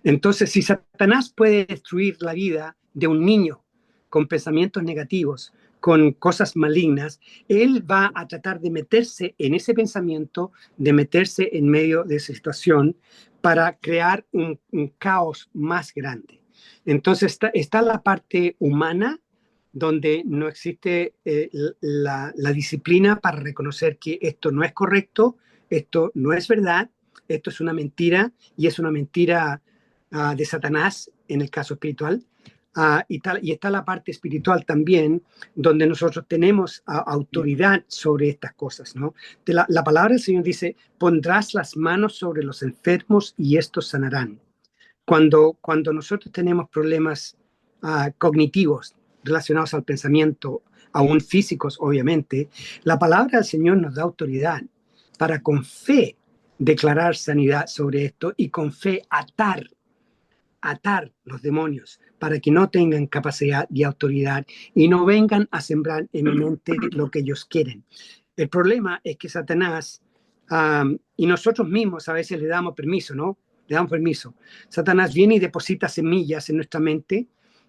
[SPEAKER 3] Entonces, si Satanás puede destruir la vida de un niño con pensamientos negativos, con cosas malignas, él va a tratar de meterse en ese pensamiento, de meterse en medio de esa situación para crear un caos más grande. Entonces está la parte humana donde no existe la disciplina para reconocer que esto no es correcto, esto no es verdad, esto es una mentira y es una mentira de Satanás en el caso espiritual. Y está la parte espiritual también, donde nosotros tenemos autoridad sobre estas cosas, ¿no? La palabra del Señor dice, pondrás las manos sobre los enfermos y estos sanarán. Cuando nosotros tenemos problemas cognitivos relacionados al pensamiento, aún físicos, obviamente, la palabra del Señor nos da autoridad para con fe declarar sanidad sobre esto y con fe atar los demonios para que no tengan capacidad y autoridad y no vengan a sembrar en mi mente lo que ellos quieren. El problema es que Satanás, y nosotros mismos a veces le damos permiso, ¿no? Le damos permiso. Satanás viene y deposita semillas en nuestra mente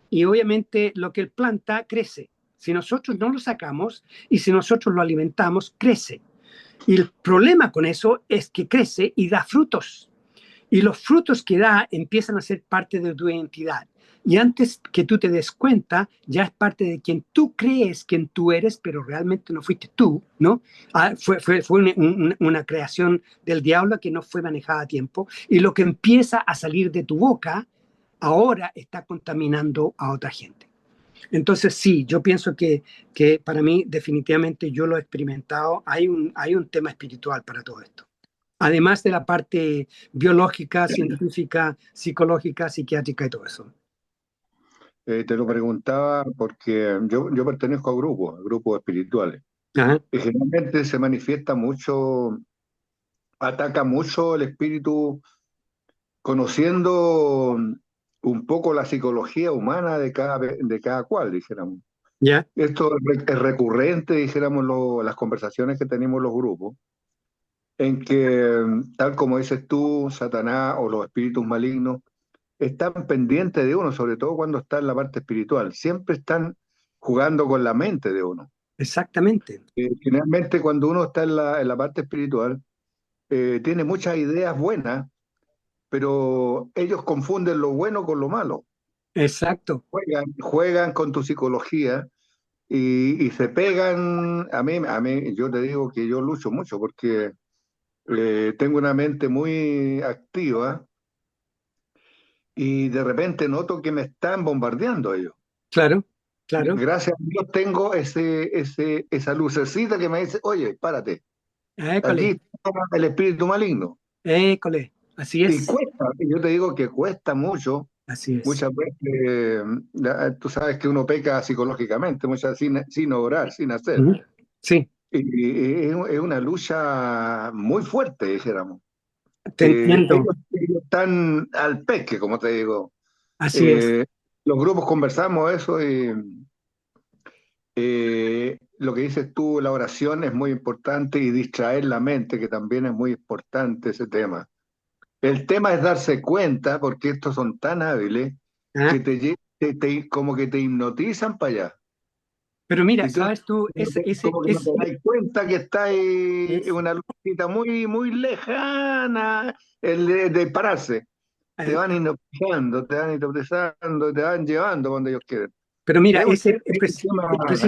[SPEAKER 3] y obviamente lo que él planta crece. Si nosotros no lo sacamos y si nosotros lo alimentamos, crece. Y el problema con eso es que crece y da frutos. Y los frutos que da empiezan a ser parte de tu identidad. Y antes que tú te des cuenta, ya es parte de quien tú crees quien tú eres, pero realmente no fuiste tú, ¿no? Fue una creación del diablo que no fue manejada a tiempo. Y lo que empieza a salir de tu boca ahora está contaminando a otra gente. Entonces, sí, yo pienso que para mí definitivamente yo lo he experimentado. Hay un tema espiritual para todo esto. Además de la parte biológica, científica, psicológica, psiquiátrica y todo eso.
[SPEAKER 5] Te lo preguntaba porque yo pertenezco a grupos espirituales.
[SPEAKER 3] Ajá.
[SPEAKER 5] Y generalmente se manifiesta mucho, ataca mucho el espíritu, conociendo un poco la psicología humana de cada cual, dijéramos.
[SPEAKER 3] ¿Ya?
[SPEAKER 5] Esto es recurrente, dijéramos, las conversaciones que tenemos los grupos, en que, tal como dices tú, Satanás o los espíritus malignos están pendientes de uno, sobre todo cuando está en la parte espiritual. Siempre están jugando con la mente de uno.
[SPEAKER 3] Exactamente.
[SPEAKER 5] Finalmente, cuando uno está en la parte espiritual, tiene muchas ideas buenas, pero ellos confunden lo bueno con lo malo.
[SPEAKER 3] Exacto.
[SPEAKER 5] Juegan con tu psicología y se pegan. Yo te digo que yo lucho mucho porque tengo una mente muy activa y de repente noto que me están bombardeando ellos.
[SPEAKER 3] Claro, claro.
[SPEAKER 5] Gracias a Dios tengo esa lucecita que me dice, oye, párate, aquí
[SPEAKER 3] École,
[SPEAKER 5] está el espíritu maligno.
[SPEAKER 3] école. Así
[SPEAKER 5] Y
[SPEAKER 3] es.
[SPEAKER 5] cuesta, yo te digo que cuesta mucho
[SPEAKER 3] Así es.
[SPEAKER 5] Muchas veces, tú sabes que uno peca psicológicamente, muchas veces sin obrar, sin hacer.
[SPEAKER 3] Ujú. Sí,
[SPEAKER 5] Y es una lucha muy fuerte, dijéramos.
[SPEAKER 3] te entiendo.
[SPEAKER 5] Ellos están al peque, como te digo.
[SPEAKER 3] Así es.
[SPEAKER 5] Eh, los grupos conversamos eso y lo que dices tú, la oración es muy importante y distraer la mente, que también es muy importante ese tema. El tema es darse cuenta, porque estos son tan hábiles,
[SPEAKER 3] ¿Ah?
[SPEAKER 5] que como que te hipnotizan para allá.
[SPEAKER 3] Pero mira,
[SPEAKER 5] Y tú
[SPEAKER 3] sabes tú,
[SPEAKER 5] como que no te das cuenta que está ahí en una lucecita muy, muy lejana, el de pararse. Te
[SPEAKER 3] eh,
[SPEAKER 5] van hipnotizando, te van llevando donde ellos quieren.
[SPEAKER 3] pero mira,
[SPEAKER 5] Es un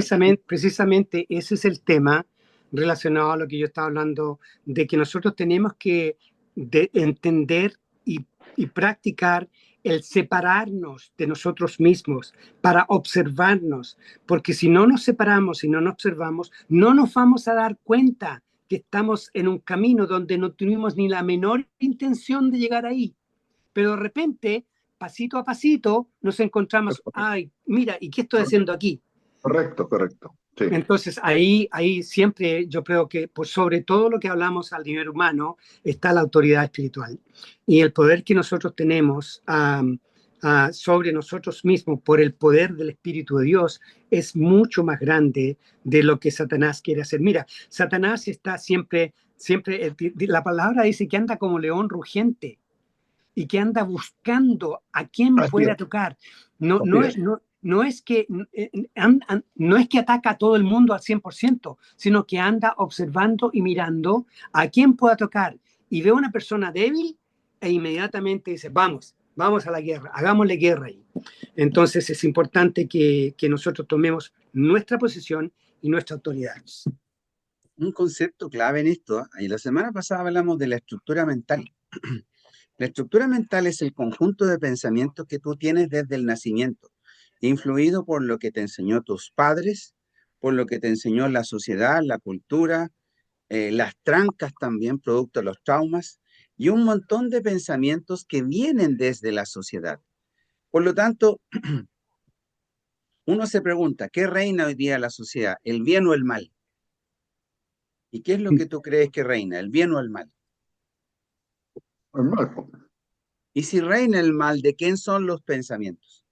[SPEAKER 5] tema,
[SPEAKER 3] precisamente ese es el tema relacionado a lo que yo estaba hablando, de que nosotros tenemos que entender y practicar el separarnos de nosotros mismos para observarnos, porque si no nos separamos, si no nos observamos, no nos vamos a dar cuenta que estamos en un camino donde no tuvimos ni la menor intención de llegar ahí, pero de repente, pasito a pasito, nos encontramos, ay, mira, ¿y qué estoy haciendo aquí?
[SPEAKER 5] correcto, correcto. Sí.
[SPEAKER 3] Entonces ahí siempre yo creo que por sobre todo lo que hablamos al nivel humano está la autoridad espiritual y el poder que nosotros tenemos sobre nosotros mismos por el poder del Espíritu de Dios es mucho más grande de lo que Satanás quiere hacer. Mira, Satanás está siempre, la palabra dice que anda como león rugiente y que anda buscando a quién
[SPEAKER 5] Así es,
[SPEAKER 3] pueda tocar. No,
[SPEAKER 5] así
[SPEAKER 3] no,
[SPEAKER 5] es.
[SPEAKER 3] no es que, no es que ataca a todo el mundo al 100%, sino que anda observando y mirando a quién pueda tocar. Y ve a una persona débil e inmediatamente dice, vamos a la guerra, hagámosle guerra ahí. Entonces es importante que nosotros tomemos nuestra posición y nuestra autoridad.
[SPEAKER 4] Un concepto clave en esto, y la semana pasada hablamos de la estructura mental. La estructura mental es el conjunto de pensamientos que tú tienes desde el nacimiento, influido por lo que te enseñó tus padres, por lo que te enseñó la sociedad, la cultura, las trancas también, producto de los traumas, y un montón de pensamientos que vienen desde la sociedad. Por lo tanto, uno se pregunta, ¿qué reina hoy día en la sociedad? ¿El bien o el mal? ¿Y qué es lo que tú crees que reina? ¿El bien o el mal?
[SPEAKER 5] Marco.
[SPEAKER 4] Y si reina el mal, ¿de quién son los pensamientos?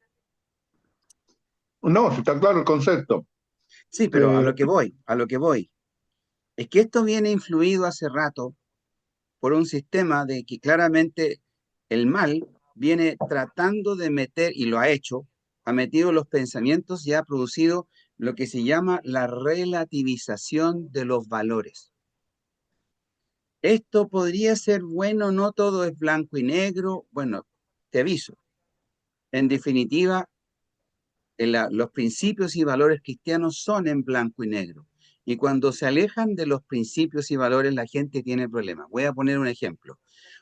[SPEAKER 5] No, sí está claro el concepto.
[SPEAKER 4] Sí, pero
[SPEAKER 5] Eh,
[SPEAKER 4] a lo que voy, es que esto viene influido hace rato por un sistema de que claramente el mal viene tratando de meter, y lo ha hecho, ha metido los pensamientos y ha producido lo que se llama la relativización de los valores. Esto podría ser bueno, no todo es blanco y negro. Bueno, te aviso, en definitiva, los principios y valores cristianos son en blanco y negro. Y cuando se alejan de los principios y valores, la gente tiene problemas. Voy a poner un ejemplo.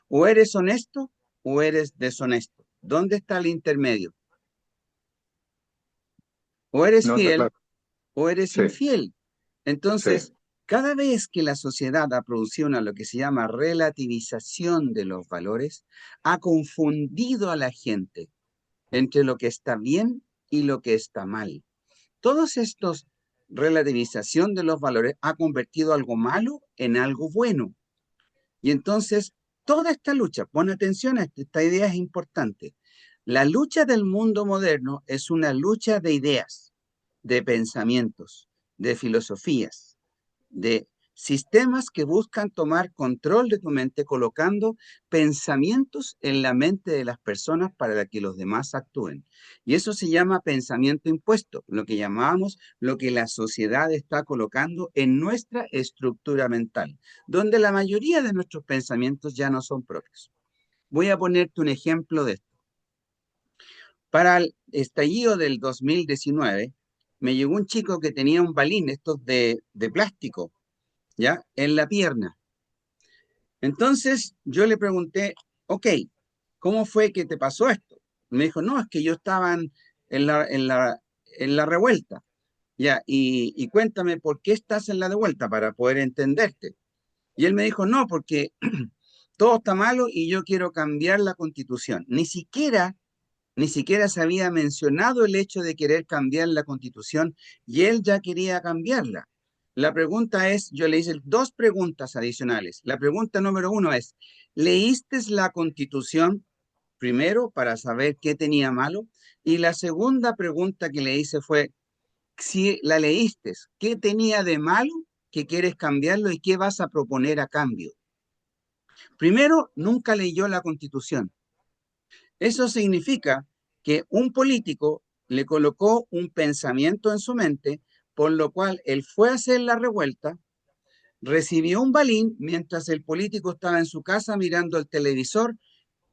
[SPEAKER 4] O eres honesto o eres deshonesto. ¿Dónde está el intermedio? O eres
[SPEAKER 5] no, está
[SPEAKER 4] fiel
[SPEAKER 5] claro.
[SPEAKER 4] o eres
[SPEAKER 5] Sí,
[SPEAKER 4] infiel.
[SPEAKER 5] sí.
[SPEAKER 4] Entonces, cada vez que la sociedad ha producido lo que se llama relativización de los valores, ha confundido a la gente entre lo que está bien y lo que está mal. Todos estos relativización de los valores ha convertido algo malo en algo bueno. Y entonces, toda esta lucha, pon atención a esto, esta idea es importante. La lucha del mundo moderno es una lucha de ideas, de pensamientos, de filosofías, de sistemas que buscan tomar control de tu mente colocando pensamientos en la mente de las personas para que los demás actúen. Y eso se llama pensamiento impuesto, lo que llamamos lo que la sociedad está colocando en nuestra estructura mental, donde la mayoría de nuestros pensamientos ya no son propios. Voy a ponerte un ejemplo de esto. Para el estallido del 2019, me llegó un chico que tenía un balín, estos de plástico, ¿ya? En la pierna. Entonces yo le pregunté, ok, ¿cómo fue que te pasó esto? Me dijo, no, es que yo estaba en la revuelta, ¿ya? Y cuéntame por qué estás en la revuelta para poder entenderte. Y él me dijo, no, porque todo está malo y yo quiero cambiar la constitución. Ni siquiera Ni siquiera se había mencionado el hecho de querer cambiar la Constitución y él ya quería cambiarla. La pregunta es, yo le hice dos preguntas adicionales. La pregunta número uno es, ¿leíste la Constitución primero para saber qué tenía malo? Y la segunda pregunta que le hice fue, si la leíste, ¿qué tenía de malo que quieres cambiarlo y qué vas a proponer a cambio? Primero, nunca leyó la Constitución. Eso significa que un político le colocó un pensamiento en su mente, por lo cual él fue a hacer la revuelta, recibió un balín mientras el político estaba en su casa mirando el televisor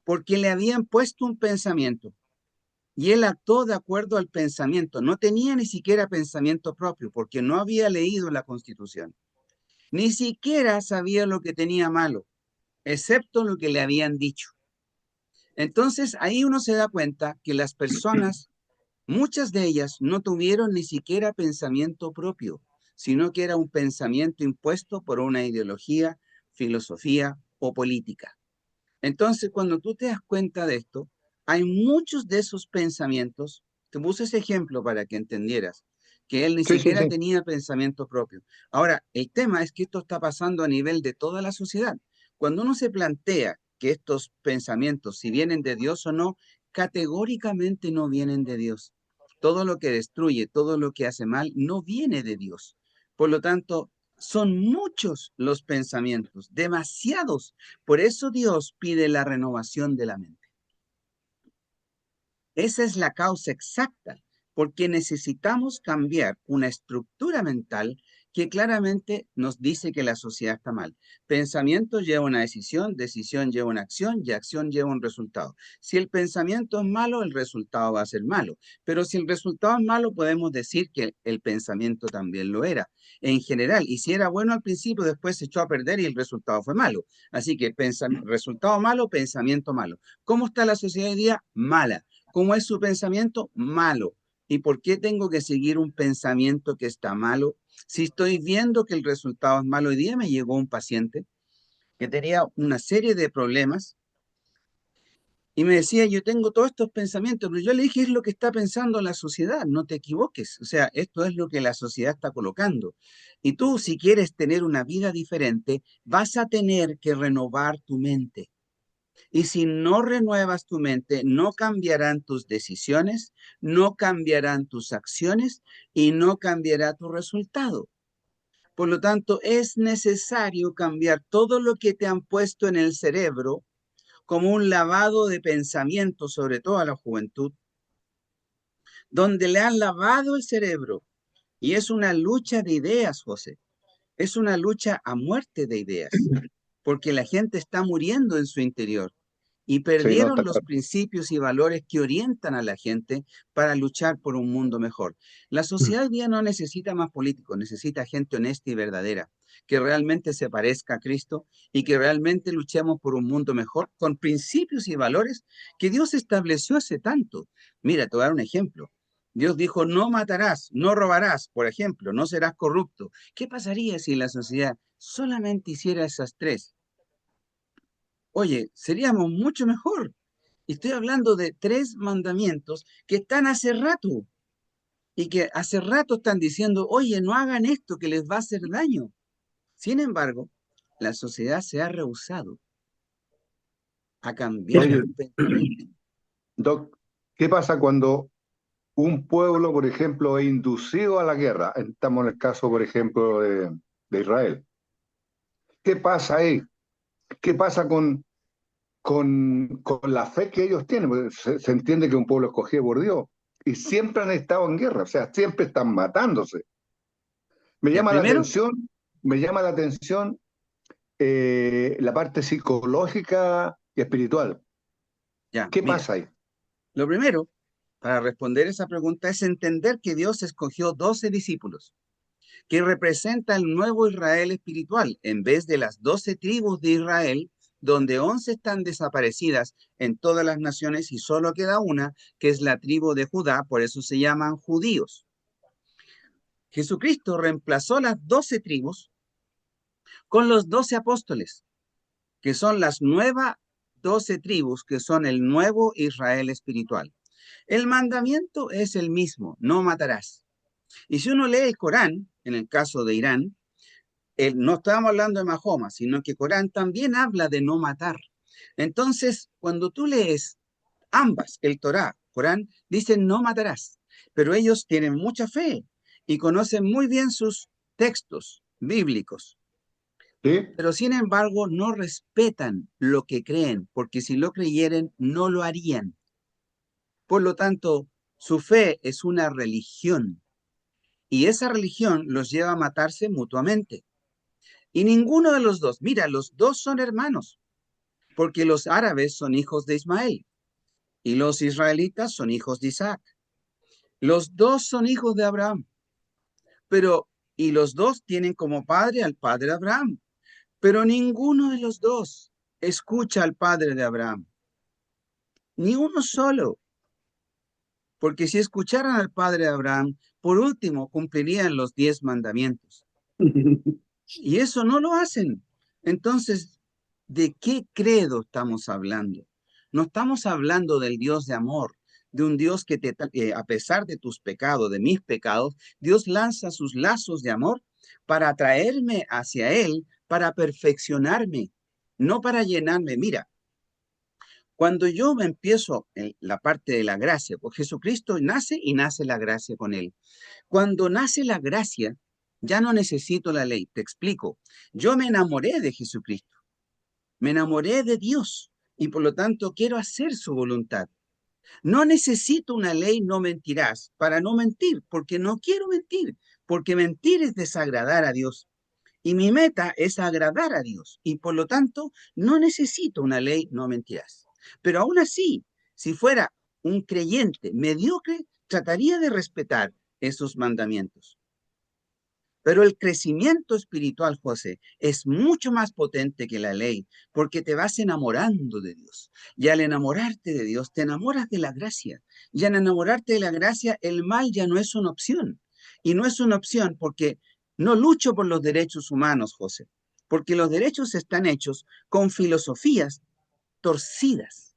[SPEAKER 4] porque le habían puesto un pensamiento. Y él actuó de acuerdo al pensamiento. No tenía ni siquiera pensamiento propio porque no había leído la Constitución. Ni siquiera sabía lo que tenía malo, excepto lo que le habían dicho. Entonces ahí uno se da cuenta que las personas, muchas de ellas, no tuvieron ni siquiera pensamiento propio, sino que era un pensamiento impuesto por una ideología, filosofía o política. Entonces, cuando tú te das cuenta de esto, hay muchos de esos pensamientos, te puse ese ejemplo para que entendieras, que él ni
[SPEAKER 5] Sí, sí,
[SPEAKER 4] siquiera
[SPEAKER 5] sí.
[SPEAKER 4] tenía pensamiento propio. Ahora, el tema es que esto está pasando a nivel de toda la sociedad. Cuando uno se plantea que estos pensamientos, si vienen de Dios o no, categóricamente no vienen de Dios. Todo lo que destruye, todo lo que hace mal, no viene de Dios. Por lo tanto, son muchos los pensamientos, demasiados. Por eso Dios pide la renovación de la mente. Esa es la causa exacta, porque necesitamos cambiar una estructura mental que claramente nos dice que la sociedad está mal. Pensamiento lleva una decisión, decisión lleva una acción y acción lleva un resultado. Si el pensamiento es malo, el resultado va a ser malo. Pero si el resultado es malo, podemos decir que el pensamiento también lo era. En general, y si era bueno al principio, después se echó a perder y el resultado fue malo. Así que resultado malo, pensamiento malo. ¿Cómo está la sociedad hoy día? Mala. ¿Cómo es su pensamiento? Malo. ¿Y por qué tengo que seguir un pensamiento que está malo? Si estoy viendo que el resultado es malo, hoy día me llegó un paciente que tenía una serie de problemas y me decía, yo tengo todos estos pensamientos, pero yo le dije, es lo que está pensando la sociedad, no te equivoques. O sea, esto es lo que la sociedad está colocando. Y tú, si quieres tener una vida diferente, vas a tener que renovar tu mente. Y si no renuevas tu mente, no cambiarán tus decisiones, no cambiarán tus acciones y no cambiará tu resultado. Por lo tanto, es necesario cambiar todo lo que te han puesto en el cerebro como un lavado de pensamiento, sobre todo a la juventud, donde le han lavado el cerebro. Y es una lucha de ideas, José. Es una lucha a muerte de ideas, porque la gente está muriendo en su interior. Y
[SPEAKER 5] Sí, no,
[SPEAKER 4] perdieron
[SPEAKER 5] está
[SPEAKER 4] los
[SPEAKER 5] claro.
[SPEAKER 4] principios y valores que orientan a la gente para luchar por un mundo mejor. La sociedad hoy día no necesita más políticos, necesita gente honesta y verdadera, que realmente se parezca a Cristo y que realmente luchemos por un mundo mejor con principios y valores que Dios estableció hace tanto. Mira, te voy a dar un ejemplo. Dios dijo, no matarás, no robarás, por ejemplo, no serás corrupto. ¿Qué pasaría si la sociedad solamente hiciera esas tres? Oye, seríamos mucho mejor. Y estoy hablando de tres mandamientos que están hace rato y que hace rato están diciendo, oye, no hagan esto que les va a hacer daño. Sin embargo, la sociedad se ha rehusado a cambiar
[SPEAKER 5] Oye,
[SPEAKER 4] sus pensamientos.
[SPEAKER 5] Doc, ¿qué pasa cuando un pueblo, por ejemplo, es inducido a la guerra? Estamos en el caso, por ejemplo, de Israel. ¿Qué pasa ahí? ¿Qué pasa con la fe que ellos tienen? Porque se entiende que un pueblo escogido por Dios y siempre han estado en guerra, o sea, siempre están matándose. Me
[SPEAKER 4] Ya,
[SPEAKER 5] llama la
[SPEAKER 4] primero,
[SPEAKER 5] atención, me llama la atención la parte psicológica y espiritual.
[SPEAKER 4] ya,
[SPEAKER 5] ¿Qué
[SPEAKER 4] mira,
[SPEAKER 5] pasa ahí?
[SPEAKER 4] lo primero para responder esa pregunta es entender que Dios escogió 12 discípulos que representa el nuevo Israel espiritual, en vez de las 12 tribus de Israel, donde 11 están desaparecidas en todas las naciones y solo queda una, que es la tribu de Judá, por eso se llaman judíos. Jesucristo reemplazó las 12 tribus con los 12 apóstoles, que son las nuevas 12 tribus, que son el nuevo Israel espiritual. El mandamiento es el mismo, no matarás. Y si uno lee el Corán, en el caso de Irán, no estamos hablando de Mahoma, sino que Corán también habla de no matar. Entonces, cuando tú lees ambas, el Torá, Corán, dicen no matarás, pero ellos tienen mucha fe y conocen muy bien sus textos bíblicos,
[SPEAKER 5] ¿Sí?
[SPEAKER 4] pero sin embargo no respetan lo que creen, porque si lo creyeren, no lo harían. Por lo tanto, su fe es una religión y esa religión los lleva a matarse mutuamente. Y ninguno de los dos, mira, los dos son hermanos, porque los árabes son hijos de Ismael y los israelitas son hijos de Isaac. Los dos son hijos de Abraham, y los dos tienen como padre al padre Abraham, pero ninguno de los dos escucha al padre de Abraham, ni uno solo, porque si escucharan al padre de Abraham, por último cumplirían los 10 mandamientos. Y eso no lo hacen. Entonces, ¿de qué credo estamos hablando? No estamos hablando del Dios de amor, de un Dios que a pesar de tus pecados, de mis pecados, Dios lanza sus lazos de amor para atraerme hacia Él, para perfeccionarme, no para llenarme. Mira, cuando yo me empiezo en la parte de la gracia, pues Jesucristo nace y nace la gracia con Él. Cuando nace la gracia, ya no necesito la ley. Te explico. Yo me enamoré de Jesucristo, me enamoré de Dios y por lo tanto quiero hacer su voluntad. No necesito una ley, no mentirás, para no mentir, porque no quiero mentir, porque mentir es desagradar a Dios. Y mi meta es agradar a Dios y por lo tanto no necesito una ley, no mentirás. Pero aún así, si fuera un creyente mediocre, trataría de respetar esos mandamientos. Pero el crecimiento espiritual, José, es mucho más potente que la ley, porque te vas enamorando de Dios. Y al enamorarte de Dios, te enamoras de la gracia. Y al enamorarte de la gracia, el mal ya no es una opción. Y no es una opción porque no lucho por los derechos humanos, José, porque los derechos están hechos con filosofías torcidas,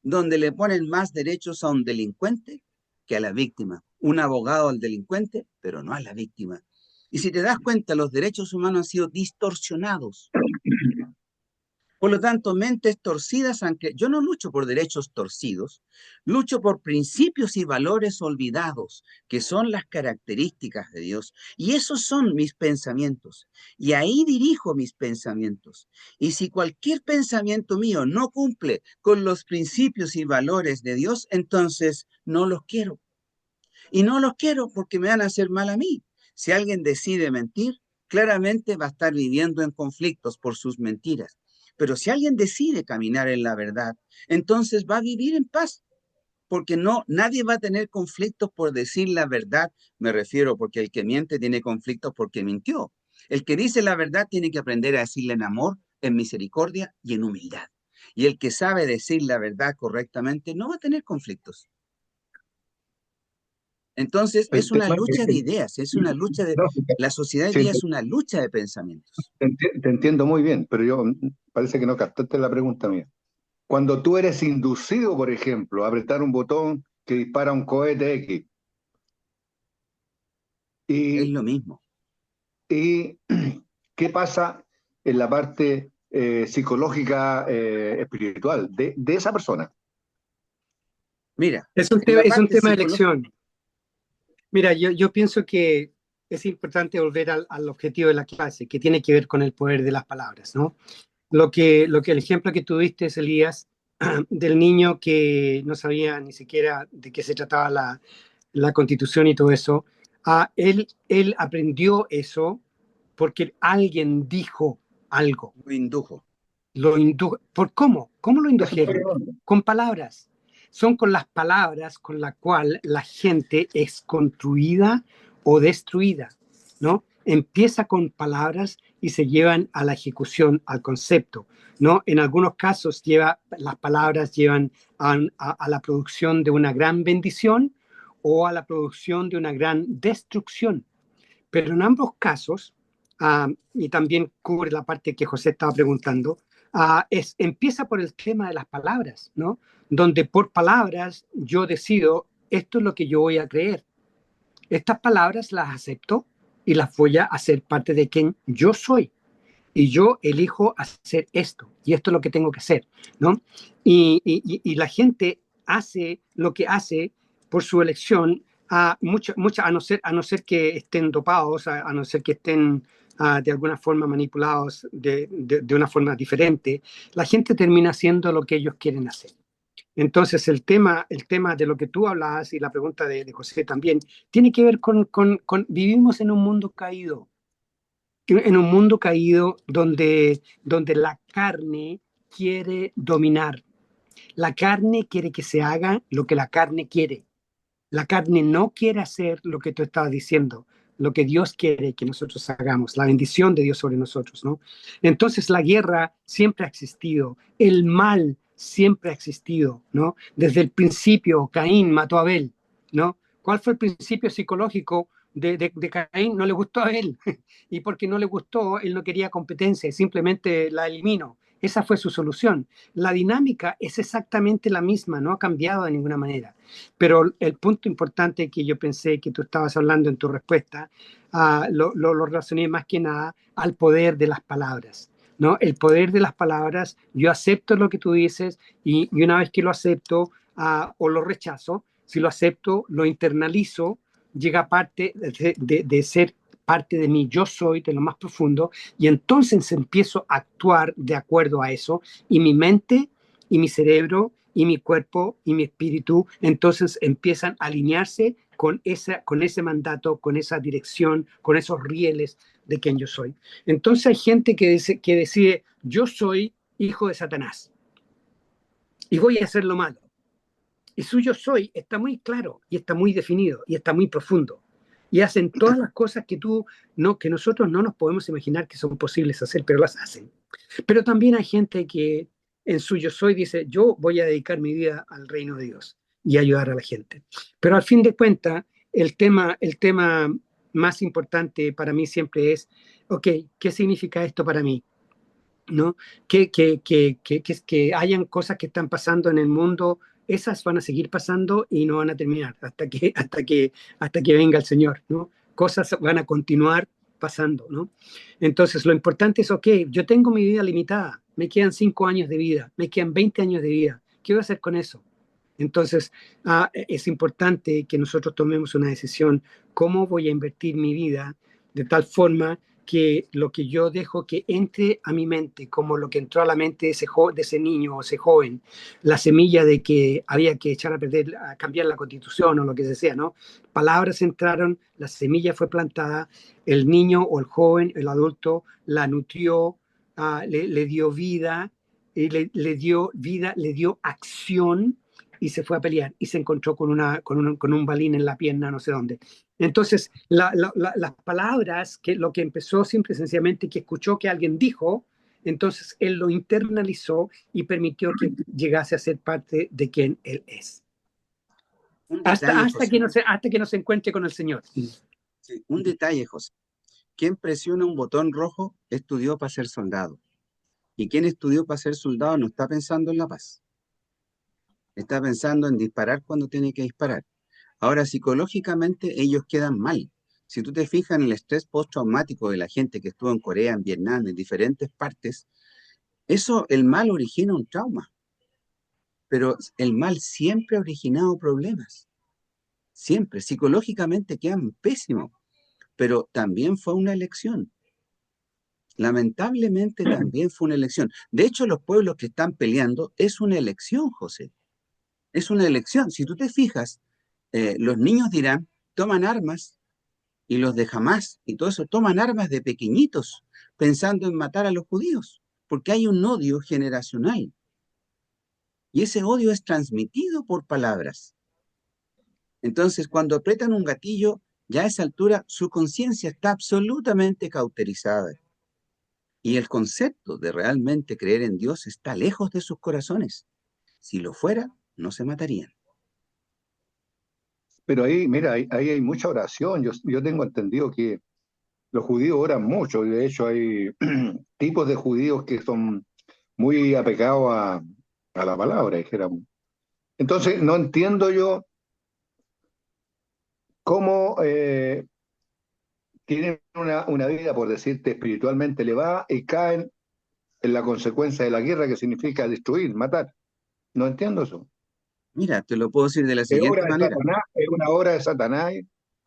[SPEAKER 4] donde le ponen más derechos a un delincuente que a la víctima. Un abogado al delincuente, pero no a la víctima. Y si te das cuenta, los derechos humanos han sido distorsionados. Por lo tanto, mentes torcidas, aunque yo no lucho por derechos torcidos, lucho por principios y valores olvidados, que son las características de Dios. Y esos son mis pensamientos. Y ahí dirijo mis pensamientos. Y si cualquier pensamiento mío no cumple con los principios y valores de Dios, entonces no los quiero. Y no los quiero porque me van a hacer mal a mí. Si alguien decide mentir, claramente va a estar viviendo en conflictos por sus mentiras. Pero si alguien decide caminar en la verdad, entonces va a vivir en paz, porque nadie va a tener conflictos por decir la verdad. Me refiero porque el que miente tiene conflictos porque mintió. El que dice la verdad tiene que aprender a decirla en amor, en misericordia y en humildad. Y el que sabe decir la verdad correctamente no va a tener conflictos. Entonces, es una lucha de ideas, es una lucha de...
[SPEAKER 5] No,
[SPEAKER 4] La sociedad hoy
[SPEAKER 5] sí,
[SPEAKER 4] día es una lucha de pensamientos.
[SPEAKER 5] te entiendo muy bien, pero yo parece que no captaste la pregunta mía. Cuando tú eres inducido, por ejemplo, a apretar un botón que dispara un cohete X,
[SPEAKER 4] Es
[SPEAKER 5] y,
[SPEAKER 4] lo mismo.
[SPEAKER 5] y ¿qué pasa en la parte psicológica, espiritual de esa persona?
[SPEAKER 4] Mira,
[SPEAKER 3] Es un
[SPEAKER 4] en la
[SPEAKER 3] es un
[SPEAKER 4] parte
[SPEAKER 3] tema de
[SPEAKER 4] psicológica,
[SPEAKER 3] elección. Mira, yo pienso que es importante volver al objetivo de la clase, que tiene que ver con el poder de las palabras, ¿no? El ejemplo que tú diste, Elías, del niño que no sabía ni siquiera de qué se trataba la Constitución y todo eso, él aprendió eso porque alguien dijo algo.
[SPEAKER 4] lo indujo.
[SPEAKER 3] ¿Cómo? ¿Cómo lo
[SPEAKER 5] Eso estoy
[SPEAKER 3] indujeron?
[SPEAKER 5] hablando.
[SPEAKER 3] Con palabras. Son con las palabras con las cuales la gente es construida o destruida, ¿no? Empieza con palabras y se llevan a la ejecución, al concepto, ¿no? En algunos casos las palabras llevan a la producción de una gran bendición o a la producción de una gran destrucción. Pero en ambos casos, y también cubre la parte que José estaba preguntando, empieza por el tema de las palabras, ¿no? Donde por palabras yo decido, esto es lo que yo voy a creer. Estas palabras las acepto y las voy a hacer parte de quien yo soy. Y yo elijo hacer esto, y esto es lo que tengo que hacer, ¿no? Y la gente hace lo que hace por su elección, a no ser que estén dopados, a no ser que estén de alguna forma manipulados de una forma diferente, la gente termina haciendo lo que ellos quieren hacer. Entonces, el tema de lo que tú hablabas y la pregunta de José también, tiene que ver con vivimos en un mundo caído, donde la carne quiere dominar. La carne quiere que se haga lo que la carne quiere. La carne no quiere hacer lo que tú estabas diciendo, lo que Dios quiere que nosotros hagamos, la bendición de Dios sobre nosotros, ¿no? Entonces la guerra siempre ha existido, el mal siempre ha existido, ¿no? Desde el principio, Caín mató a Abel, ¿no? ¿Cuál fue el principio psicológico de Caín? No le gustó a Abel. Y porque no le gustó, él no quería competencia, simplemente la eliminó. Esa fue su solución. La dinámica es exactamente la misma, no ha cambiado de ninguna manera. Pero el punto importante que yo pensé que tú estabas hablando en tu respuesta, lo relacioné más que nada al poder de las palabras, ¿no? El poder de las palabras, yo acepto lo que tú dices y una vez que lo acepto o lo rechazo, si lo acepto, lo internalizo, llega parte de ser parte de mí, yo soy de lo más profundo, y entonces empiezo a actuar de acuerdo a eso, y mi mente y mi cerebro y mi cuerpo y mi espíritu entonces empiezan a alinearse con ese mandato, con esa dirección, con esos rieles de quien yo soy. Entonces hay gente que decide, yo soy hijo de Satanás y voy a hacer lo malo. Y su yo soy está muy claro y está muy definido y está muy profundo. Y hacen todas las cosas que nosotros no nos podemos imaginar que son posibles hacer, pero las hacen. Pero también hay gente que en su yo soy dice, yo voy a dedicar mi vida al reino de Dios y ayudar a la gente. Pero al fin de cuentas, el tema más importante para mí siempre es, ok, ¿qué significa esto para mí? ¿No? Que hayan cosas que están pasando en el mundo, esas van a seguir pasando y no van a terminar hasta que venga el Señor, ¿no? Cosas van a continuar pasando, ¿no? Entonces, lo importante es, ok, yo tengo mi vida limitada, me quedan 5 años de vida, me quedan 20 años de vida, ¿qué voy a hacer con eso? Entonces, es importante que nosotros tomemos una decisión, ¿cómo voy a invertir mi vida de tal forma que lo que yo dejo que entre a mi mente, como lo que entró a la mente de ese niño o ese joven, la semilla de que había que echar a perder, a cambiar la constitución o lo que sea, ¿no? Palabras entraron, la semilla fue plantada, el niño o el joven, el adulto, la nutrió, le dio vida, y le dio vida, le dio acción y se fue a pelear y se encontró con un balín en la pierna, no sé dónde. Entonces, las palabras, que lo que empezó simple y sencillamente que escuchó que alguien dijo, entonces él lo internalizó y permitió que llegase a ser parte de quien él es. Hasta que no se encuentre con el Señor.
[SPEAKER 4] Sí, un detalle, José. Quien presiona un botón rojo estudió para ser soldado. Y quien estudió para ser soldado no está pensando en la paz. Está pensando en disparar cuando tiene que disparar. Ahora, psicológicamente, ellos quedan mal. Si tú te fijas en el estrés postraumático de la gente que estuvo en Corea, en Vietnam, en diferentes partes, el mal origina un trauma. Pero el mal siempre ha originado problemas. Siempre. Psicológicamente quedan pésimos. Pero también fue una elección. Lamentablemente también fue una elección. De hecho, los pueblos que están peleando es una elección, José. Es una elección. Si tú te fijas, los niños de Irán toman armas y los de Hamás y todo eso toman armas de pequeñitos pensando en matar a los judíos, porque hay un odio generacional. Y ese odio es transmitido por palabras. Entonces, cuando apretan un gatillo, ya a esa altura su conciencia está absolutamente cauterizada. Y el concepto de realmente creer en Dios está lejos de sus corazones. Si lo fuera, no se matarían.
[SPEAKER 5] Pero ahí, mira, ahí hay mucha oración. Yo tengo entendido que los judíos oran mucho, y de hecho hay tipos de judíos que son muy apegado a la palabra, dijéramos. Entonces, no entiendo yo cómo tienen una vida, por decirte, espiritualmente elevada y caen en la consecuencia de la guerra, que significa destruir, matar. No entiendo eso.
[SPEAKER 4] Mira, te lo puedo decir de la
[SPEAKER 5] Es obra
[SPEAKER 4] siguiente
[SPEAKER 5] de
[SPEAKER 4] manera.
[SPEAKER 5] Satanás, es una obra de Satanás.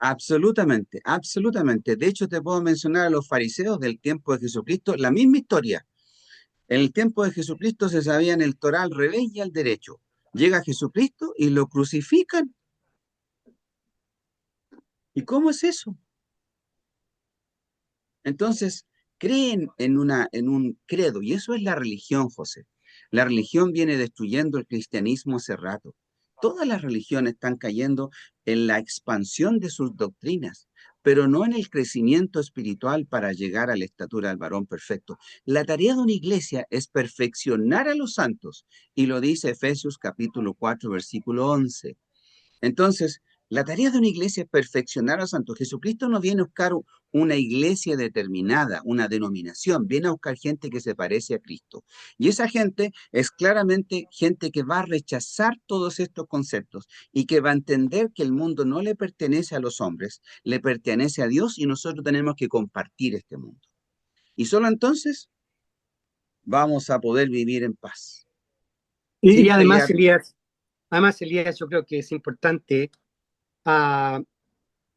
[SPEAKER 4] Absolutamente, absolutamente. De hecho, te puedo mencionar a los fariseos del tiempo de Jesucristo, la misma historia. En el tiempo de Jesucristo se sabían el Torá al revés y al derecho. Llega Jesucristo y lo crucifican. ¿Y cómo es eso? Entonces, creen en un credo, y eso es la religión, José. La religión viene destruyendo el cristianismo hace rato. Todas las religiones están cayendo en la expansión de sus doctrinas, pero no en el crecimiento espiritual para llegar a la estatura del varón perfecto. La tarea de una iglesia es perfeccionar a los santos, y lo dice Efesios capítulo 4, versículo 11. Entonces, la tarea de una iglesia es perfeccionar a los santos. Jesucristo no viene a buscar una iglesia determinada, una denominación, viene a buscar gente que se parece a Cristo. Y esa gente es claramente gente que va a rechazar todos estos conceptos y que va a entender que el mundo no le pertenece a los hombres, le pertenece a Dios y nosotros tenemos que compartir este mundo. Y solo entonces vamos a poder vivir en paz,
[SPEAKER 3] Y
[SPEAKER 4] sin pelear.
[SPEAKER 3] además, Elías, yo creo que es importante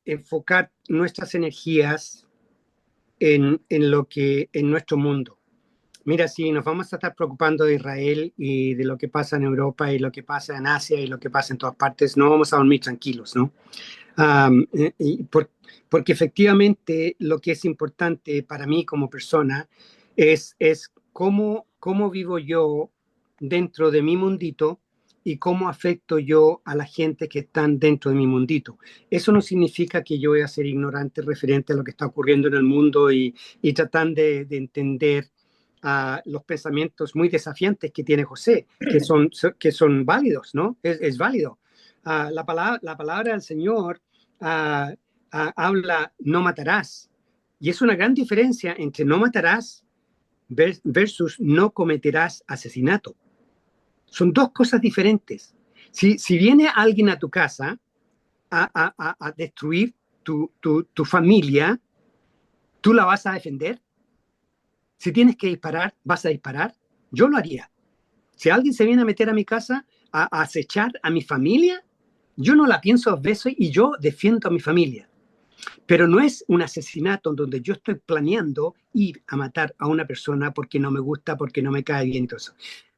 [SPEAKER 3] enfocar nuestras energías en nuestro mundo. Mira, si nos vamos a estar preocupando de Israel y de lo que pasa en Europa y lo que pasa en Asia y lo que pasa en todas partes, no vamos a dormir tranquilos, ¿no? Porque efectivamente lo que es importante para mí como persona es cómo vivo yo dentro de mi mundito y cómo afecto yo a la gente que están dentro de mi mundito. Eso no significa que yo voy a ser ignorante referente a lo que está ocurriendo en el mundo y tratar de entender los pensamientos muy desafiantes que tiene José, que son válidos, ¿no? Es válido. La palabra del Señor habla no matarás. Y es una gran diferencia entre no matarás versus no cometerás asesinato. Son dos cosas diferentes. Si viene alguien a tu casa a destruir tu familia, ¿tú la vas a defender? Si tienes que disparar, ¿vas a disparar? Yo lo haría. Si alguien se viene a meter a mi casa a acechar a mi familia, yo no la pienso dos veces y yo defiendo a mi familia. Pero no es un asesinato donde yo estoy planeando ir a matar a una persona porque no me gusta, porque no me cae bien. Todo eso.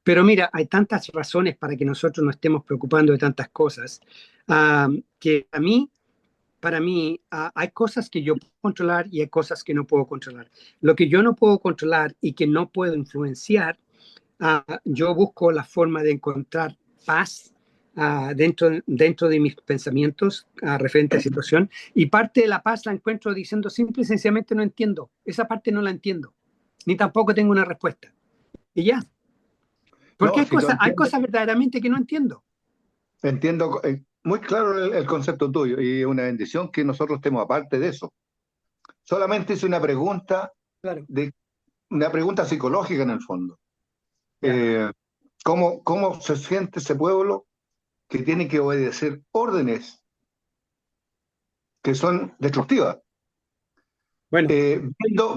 [SPEAKER 3] Pero mira, hay tantas razones para que nosotros nos estemos preocupando de tantas cosas que para mí, hay cosas que yo puedo controlar y hay cosas que no puedo controlar. Lo que yo no puedo controlar y que no puedo influenciar, yo busco la forma de encontrar paz dentro de mis pensamientos referente a la situación, y parte de la paz la encuentro diciendo simple y sencillamente no entiendo, esa parte no la entiendo, ni tampoco tengo una respuesta, y ya, porque
[SPEAKER 5] No, si tú
[SPEAKER 3] hay
[SPEAKER 5] entiendes,
[SPEAKER 3] cosas verdaderamente que no entiendo.
[SPEAKER 5] entiendo muy claro el concepto tuyo y es una bendición que nosotros estemos aparte de eso. Solamente hice
[SPEAKER 3] Claro,
[SPEAKER 5] una pregunta psicológica en el fondo.
[SPEAKER 3] ya.
[SPEAKER 5] Eh, ¿Cómo se siente ese pueblo que tiene que obedecer órdenes que son destructivas?
[SPEAKER 3] Bueno,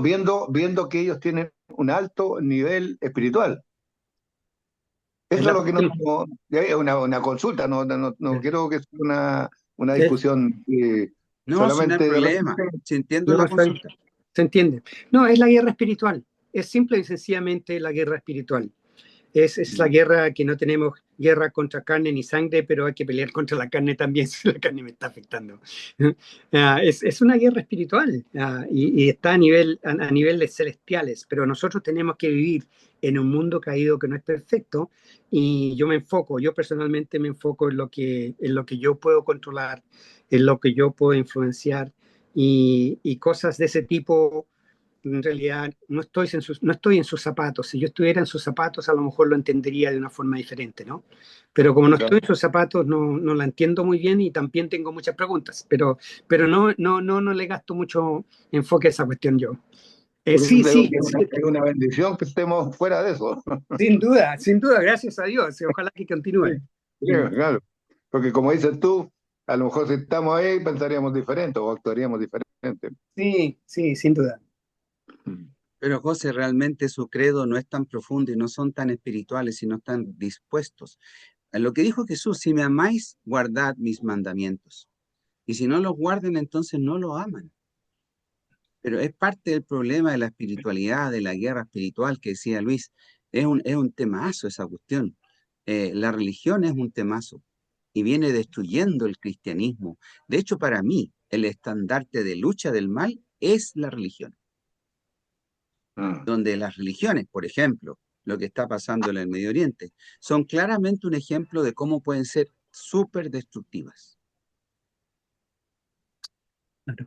[SPEAKER 5] Viendo que ellos tienen un alto nivel espiritual.
[SPEAKER 3] es
[SPEAKER 5] Eso es
[SPEAKER 3] la
[SPEAKER 5] lo que
[SPEAKER 3] cuestión.
[SPEAKER 5] es una consulta, no quiero que sea una
[SPEAKER 3] Es,
[SPEAKER 5] discusión
[SPEAKER 4] No, si no hay
[SPEAKER 5] solamente de
[SPEAKER 4] problema,
[SPEAKER 5] repente.
[SPEAKER 4] si entiendo
[SPEAKER 3] no,
[SPEAKER 4] la consulta.
[SPEAKER 3] se entiende. No, es la guerra espiritual, es simple y sencillamente la guerra espiritual. Es la guerra que no tenemos guerra contra carne ni sangre, pero hay que pelear contra la carne también si la carne me está afectando. Es una guerra espiritual y está a niveles celestiales, pero nosotros tenemos que vivir en un mundo caído que no es perfecto y yo personalmente me enfoco en lo que yo puedo controlar, en lo que yo puedo influenciar y cosas de ese tipo en realidad no estoy en sus zapatos. Si yo estuviera en sus zapatos, a lo mejor lo entendería de una forma diferente, ¿no? Pero como no estoy en sus zapatos, no la entiendo muy bien y también tengo muchas preguntas, pero no le gasto mucho enfoque a esa cuestión yo.
[SPEAKER 5] Por eso
[SPEAKER 3] Sí,
[SPEAKER 5] te digo
[SPEAKER 3] sí,
[SPEAKER 5] que es una bendición que estemos fuera de eso.
[SPEAKER 3] sin duda, gracias a Dios. Ojalá que
[SPEAKER 5] Sí,
[SPEAKER 3] continúe.
[SPEAKER 5] claro, claro. Porque como dices tú, a lo mejor si estamos ahí pensaríamos diferente o actuaríamos diferente.
[SPEAKER 3] Sí, sí, sin duda.
[SPEAKER 4] Pero José, realmente su credo no es tan profundo y no son tan espirituales, sino están dispuestos. A lo que dijo Jesús, si me amáis, guardad mis mandamientos. Y si no los guardan, entonces no los aman. Pero es parte del problema de la espiritualidad, de la guerra espiritual que decía Luis. Es un temazo esa cuestión. La religión es un temazo y viene destruyendo el cristianismo. De hecho, para mí, el estandarte de lucha del mal es la religión.
[SPEAKER 5] Mm.
[SPEAKER 4] Donde las religiones, por ejemplo, lo que está pasando en el Medio Oriente, son claramente un ejemplo de cómo pueden ser súper destructivas.
[SPEAKER 3] Claro.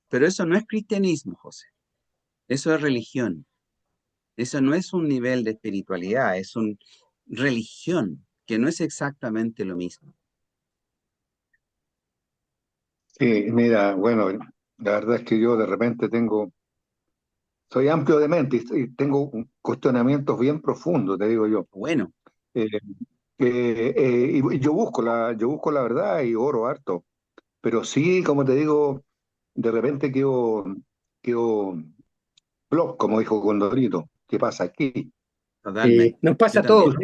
[SPEAKER 4] Pero eso no es cristianismo, José. Eso es religión. Eso no es un nivel de espiritualidad, es una religión, que no es exactamente lo mismo.
[SPEAKER 5] Sí, mira, bueno, la verdad es que yo de repente soy amplio de mente y tengo cuestionamientos bien profundos, te digo yo.
[SPEAKER 4] Bueno,
[SPEAKER 5] Eh, y yo busco la verdad y oro harto, pero sí, como te digo, de repente quedo blog, como dijo Condorito. ¿Qué pasa aquí?
[SPEAKER 4] totalmente.
[SPEAKER 3] Nos
[SPEAKER 4] Yo
[SPEAKER 3] pasa a
[SPEAKER 4] también.
[SPEAKER 3] todos.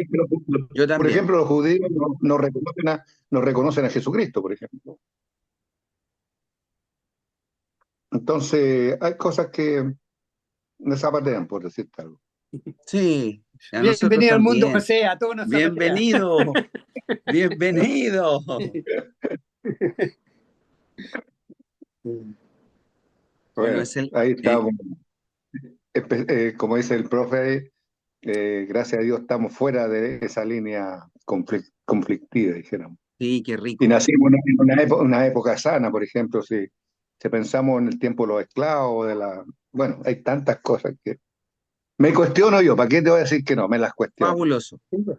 [SPEAKER 4] Yo
[SPEAKER 5] Por
[SPEAKER 4] también.
[SPEAKER 5] ejemplo, los judíos no reconocen a Jesucristo, por ejemplo. Entonces, hay cosas que me zapatean, por decirte algo.
[SPEAKER 4] Sí, a nosotros
[SPEAKER 3] Bienvenido al mundo,
[SPEAKER 4] también.
[SPEAKER 3] José, a todos nos zapatea.
[SPEAKER 4] Bienvenido, bienvenido. Bueno,
[SPEAKER 5] Bueno, ahí
[SPEAKER 4] eh,
[SPEAKER 5] estamos. Como dice el profe, gracias a Dios estamos fuera de esa línea conflictiva, dijéramos.
[SPEAKER 4] sí, qué
[SPEAKER 5] Y
[SPEAKER 4] rico.
[SPEAKER 5] nacimos en una época sana, por ejemplo, si pensamos en el tiempo de los esclavos, bueno, hay tantas cosas que me cuestiono yo, ¿para qué te voy a decir que no? Me las cuestiono,
[SPEAKER 4] Fabuloso,
[SPEAKER 5] me las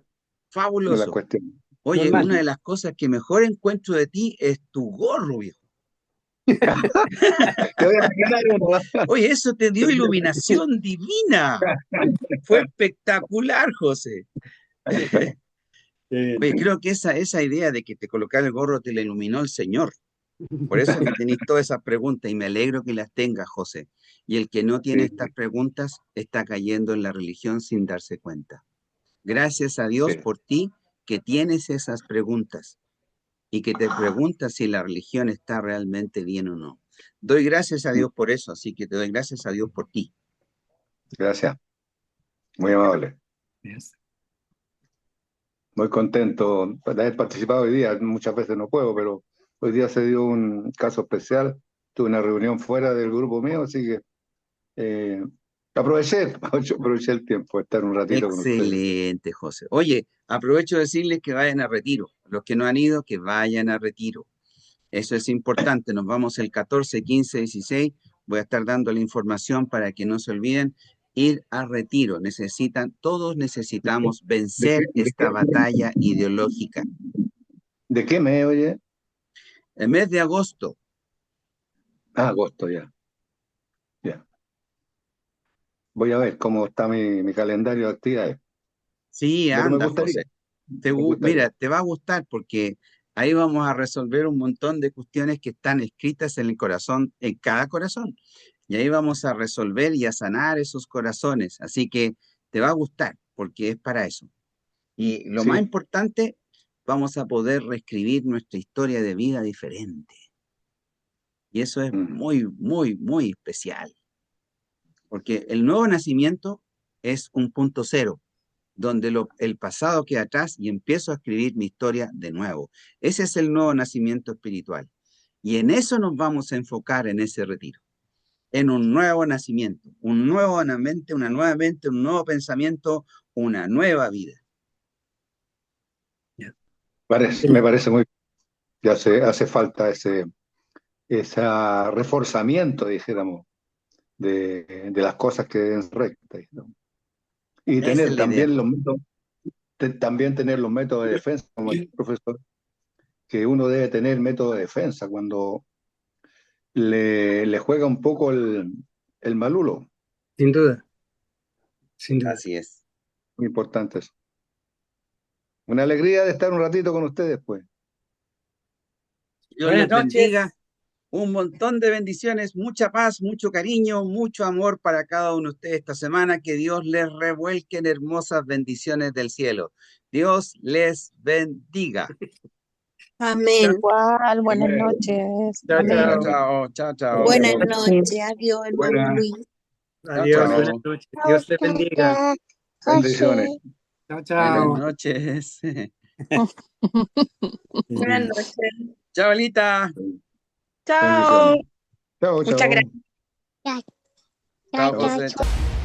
[SPEAKER 4] fabuloso.
[SPEAKER 5] cuestiono.
[SPEAKER 4] Oye,
[SPEAKER 3] Normal.
[SPEAKER 4] una de las cosas que mejor encuentro de ti es tu gorro, viejo.
[SPEAKER 5] Te voy a regalar uno.
[SPEAKER 4] Oye, eso te dio iluminación divina. Fue espectacular, José. Oye, creo que esa idea de que te colocara el gorro te la iluminó el Señor. Por eso que tenéis todas esas preguntas y me alegro que las tengas, José. Y el que no tiene
[SPEAKER 5] Sí,
[SPEAKER 4] estas preguntas está cayendo en la religión sin darse cuenta. Gracias a Dios
[SPEAKER 5] sí.
[SPEAKER 4] por ti que tienes esas preguntas y que te preguntas si la religión está realmente bien o no. Doy gracias a Dios por eso, así que te doy gracias a Dios por ti.
[SPEAKER 5] Gracias, muy amable.
[SPEAKER 3] Yes.
[SPEAKER 5] Muy contento de haber participado hoy día. Muchas veces no puedo, pero hoy día se dio un caso especial. Tuve una reunión fuera del grupo mío, así que eh, aproveché el tiempo de estar un ratito con ustedes.
[SPEAKER 4] Excelente, José. Oye, aprovecho de decirles que vayan a retiro. Los que no han ido, que vayan a retiro. Eso es importante. Nos vamos el 14, 15, 16. Voy a estar dando la información para que no se olviden. Ir a retiro. Todos necesitamos
[SPEAKER 5] ¿De qué,
[SPEAKER 4] vencer
[SPEAKER 5] de
[SPEAKER 4] esta
[SPEAKER 5] qué-
[SPEAKER 4] batalla ideológica.
[SPEAKER 5] de qué me oye?
[SPEAKER 4] El mes de agosto,
[SPEAKER 5] Ah, agosto ya. Ya. Voy a ver cómo está mi calendario de actividades.
[SPEAKER 4] sí,
[SPEAKER 5] Pero me
[SPEAKER 4] anda,
[SPEAKER 5] gustaría,
[SPEAKER 4] José.
[SPEAKER 5] me gustaría.
[SPEAKER 4] Mira, te va a gustar porque ahí vamos a resolver un montón de cuestiones que están escritas en el corazón, en cada corazón. Y ahí vamos a resolver y a sanar esos corazones. Así que te va a gustar porque es para eso. Y lo más
[SPEAKER 5] Sí.
[SPEAKER 4] importante, vamos a poder reescribir nuestra historia de vida diferente. Y eso es
[SPEAKER 5] Mm.
[SPEAKER 4] muy, muy, muy especial. Porque el nuevo nacimiento es un punto cero donde el pasado queda atrás y empiezo a escribir mi historia de nuevo. Ese es el nuevo nacimiento espiritual. Y en eso nos vamos a enfocar en ese retiro, en un nuevo nacimiento, una nueva mente, un nuevo pensamiento, una nueva vida.
[SPEAKER 5] Me parece muy, ya hace falta ese reforzamiento, dijéramos, de las cosas que deben ser rectas, ¿no? Y
[SPEAKER 4] Esa es
[SPEAKER 5] tener
[SPEAKER 4] la idea,
[SPEAKER 5] también
[SPEAKER 4] José.
[SPEAKER 5] también tener los métodos de defensa, como el profesor, que uno debe tener método de defensa cuando le juega un poco el malulo.
[SPEAKER 3] Sin duda, sin duda.
[SPEAKER 4] Así es.
[SPEAKER 5] Muy importante eso. Una alegría de estar un ratito con ustedes, pues.
[SPEAKER 4] Dios
[SPEAKER 3] Buenas
[SPEAKER 4] les bendiga.
[SPEAKER 3] noches.
[SPEAKER 4] Un montón de bendiciones, mucha paz, mucho cariño, mucho amor para cada uno de ustedes esta semana. Que Dios les revuelque en hermosas bendiciones del cielo. Dios les bendiga.
[SPEAKER 6] Amén.
[SPEAKER 7] Igual, buenas
[SPEAKER 5] Amén.
[SPEAKER 7] noches.
[SPEAKER 3] Chao,
[SPEAKER 7] Amén.
[SPEAKER 4] Chao,
[SPEAKER 3] chao.
[SPEAKER 4] chao, chao, chao.
[SPEAKER 6] Buenas
[SPEAKER 5] Amén.
[SPEAKER 6] noches. Adiós, hermano
[SPEAKER 5] Buenas.
[SPEAKER 6] Luis.
[SPEAKER 4] Chao,
[SPEAKER 3] Adiós, buenas
[SPEAKER 4] chao.
[SPEAKER 3] noches. Dios te bendiga.
[SPEAKER 5] Bendiciones.
[SPEAKER 3] Chao,
[SPEAKER 4] Buenas
[SPEAKER 3] chao.
[SPEAKER 4] noches.
[SPEAKER 6] Buenas noches.
[SPEAKER 4] Chao, Elita.
[SPEAKER 7] Chao.
[SPEAKER 5] Bendiciones. Chao,
[SPEAKER 6] Muchas
[SPEAKER 5] chao.
[SPEAKER 6] gracias.
[SPEAKER 4] Chao, José. Chao.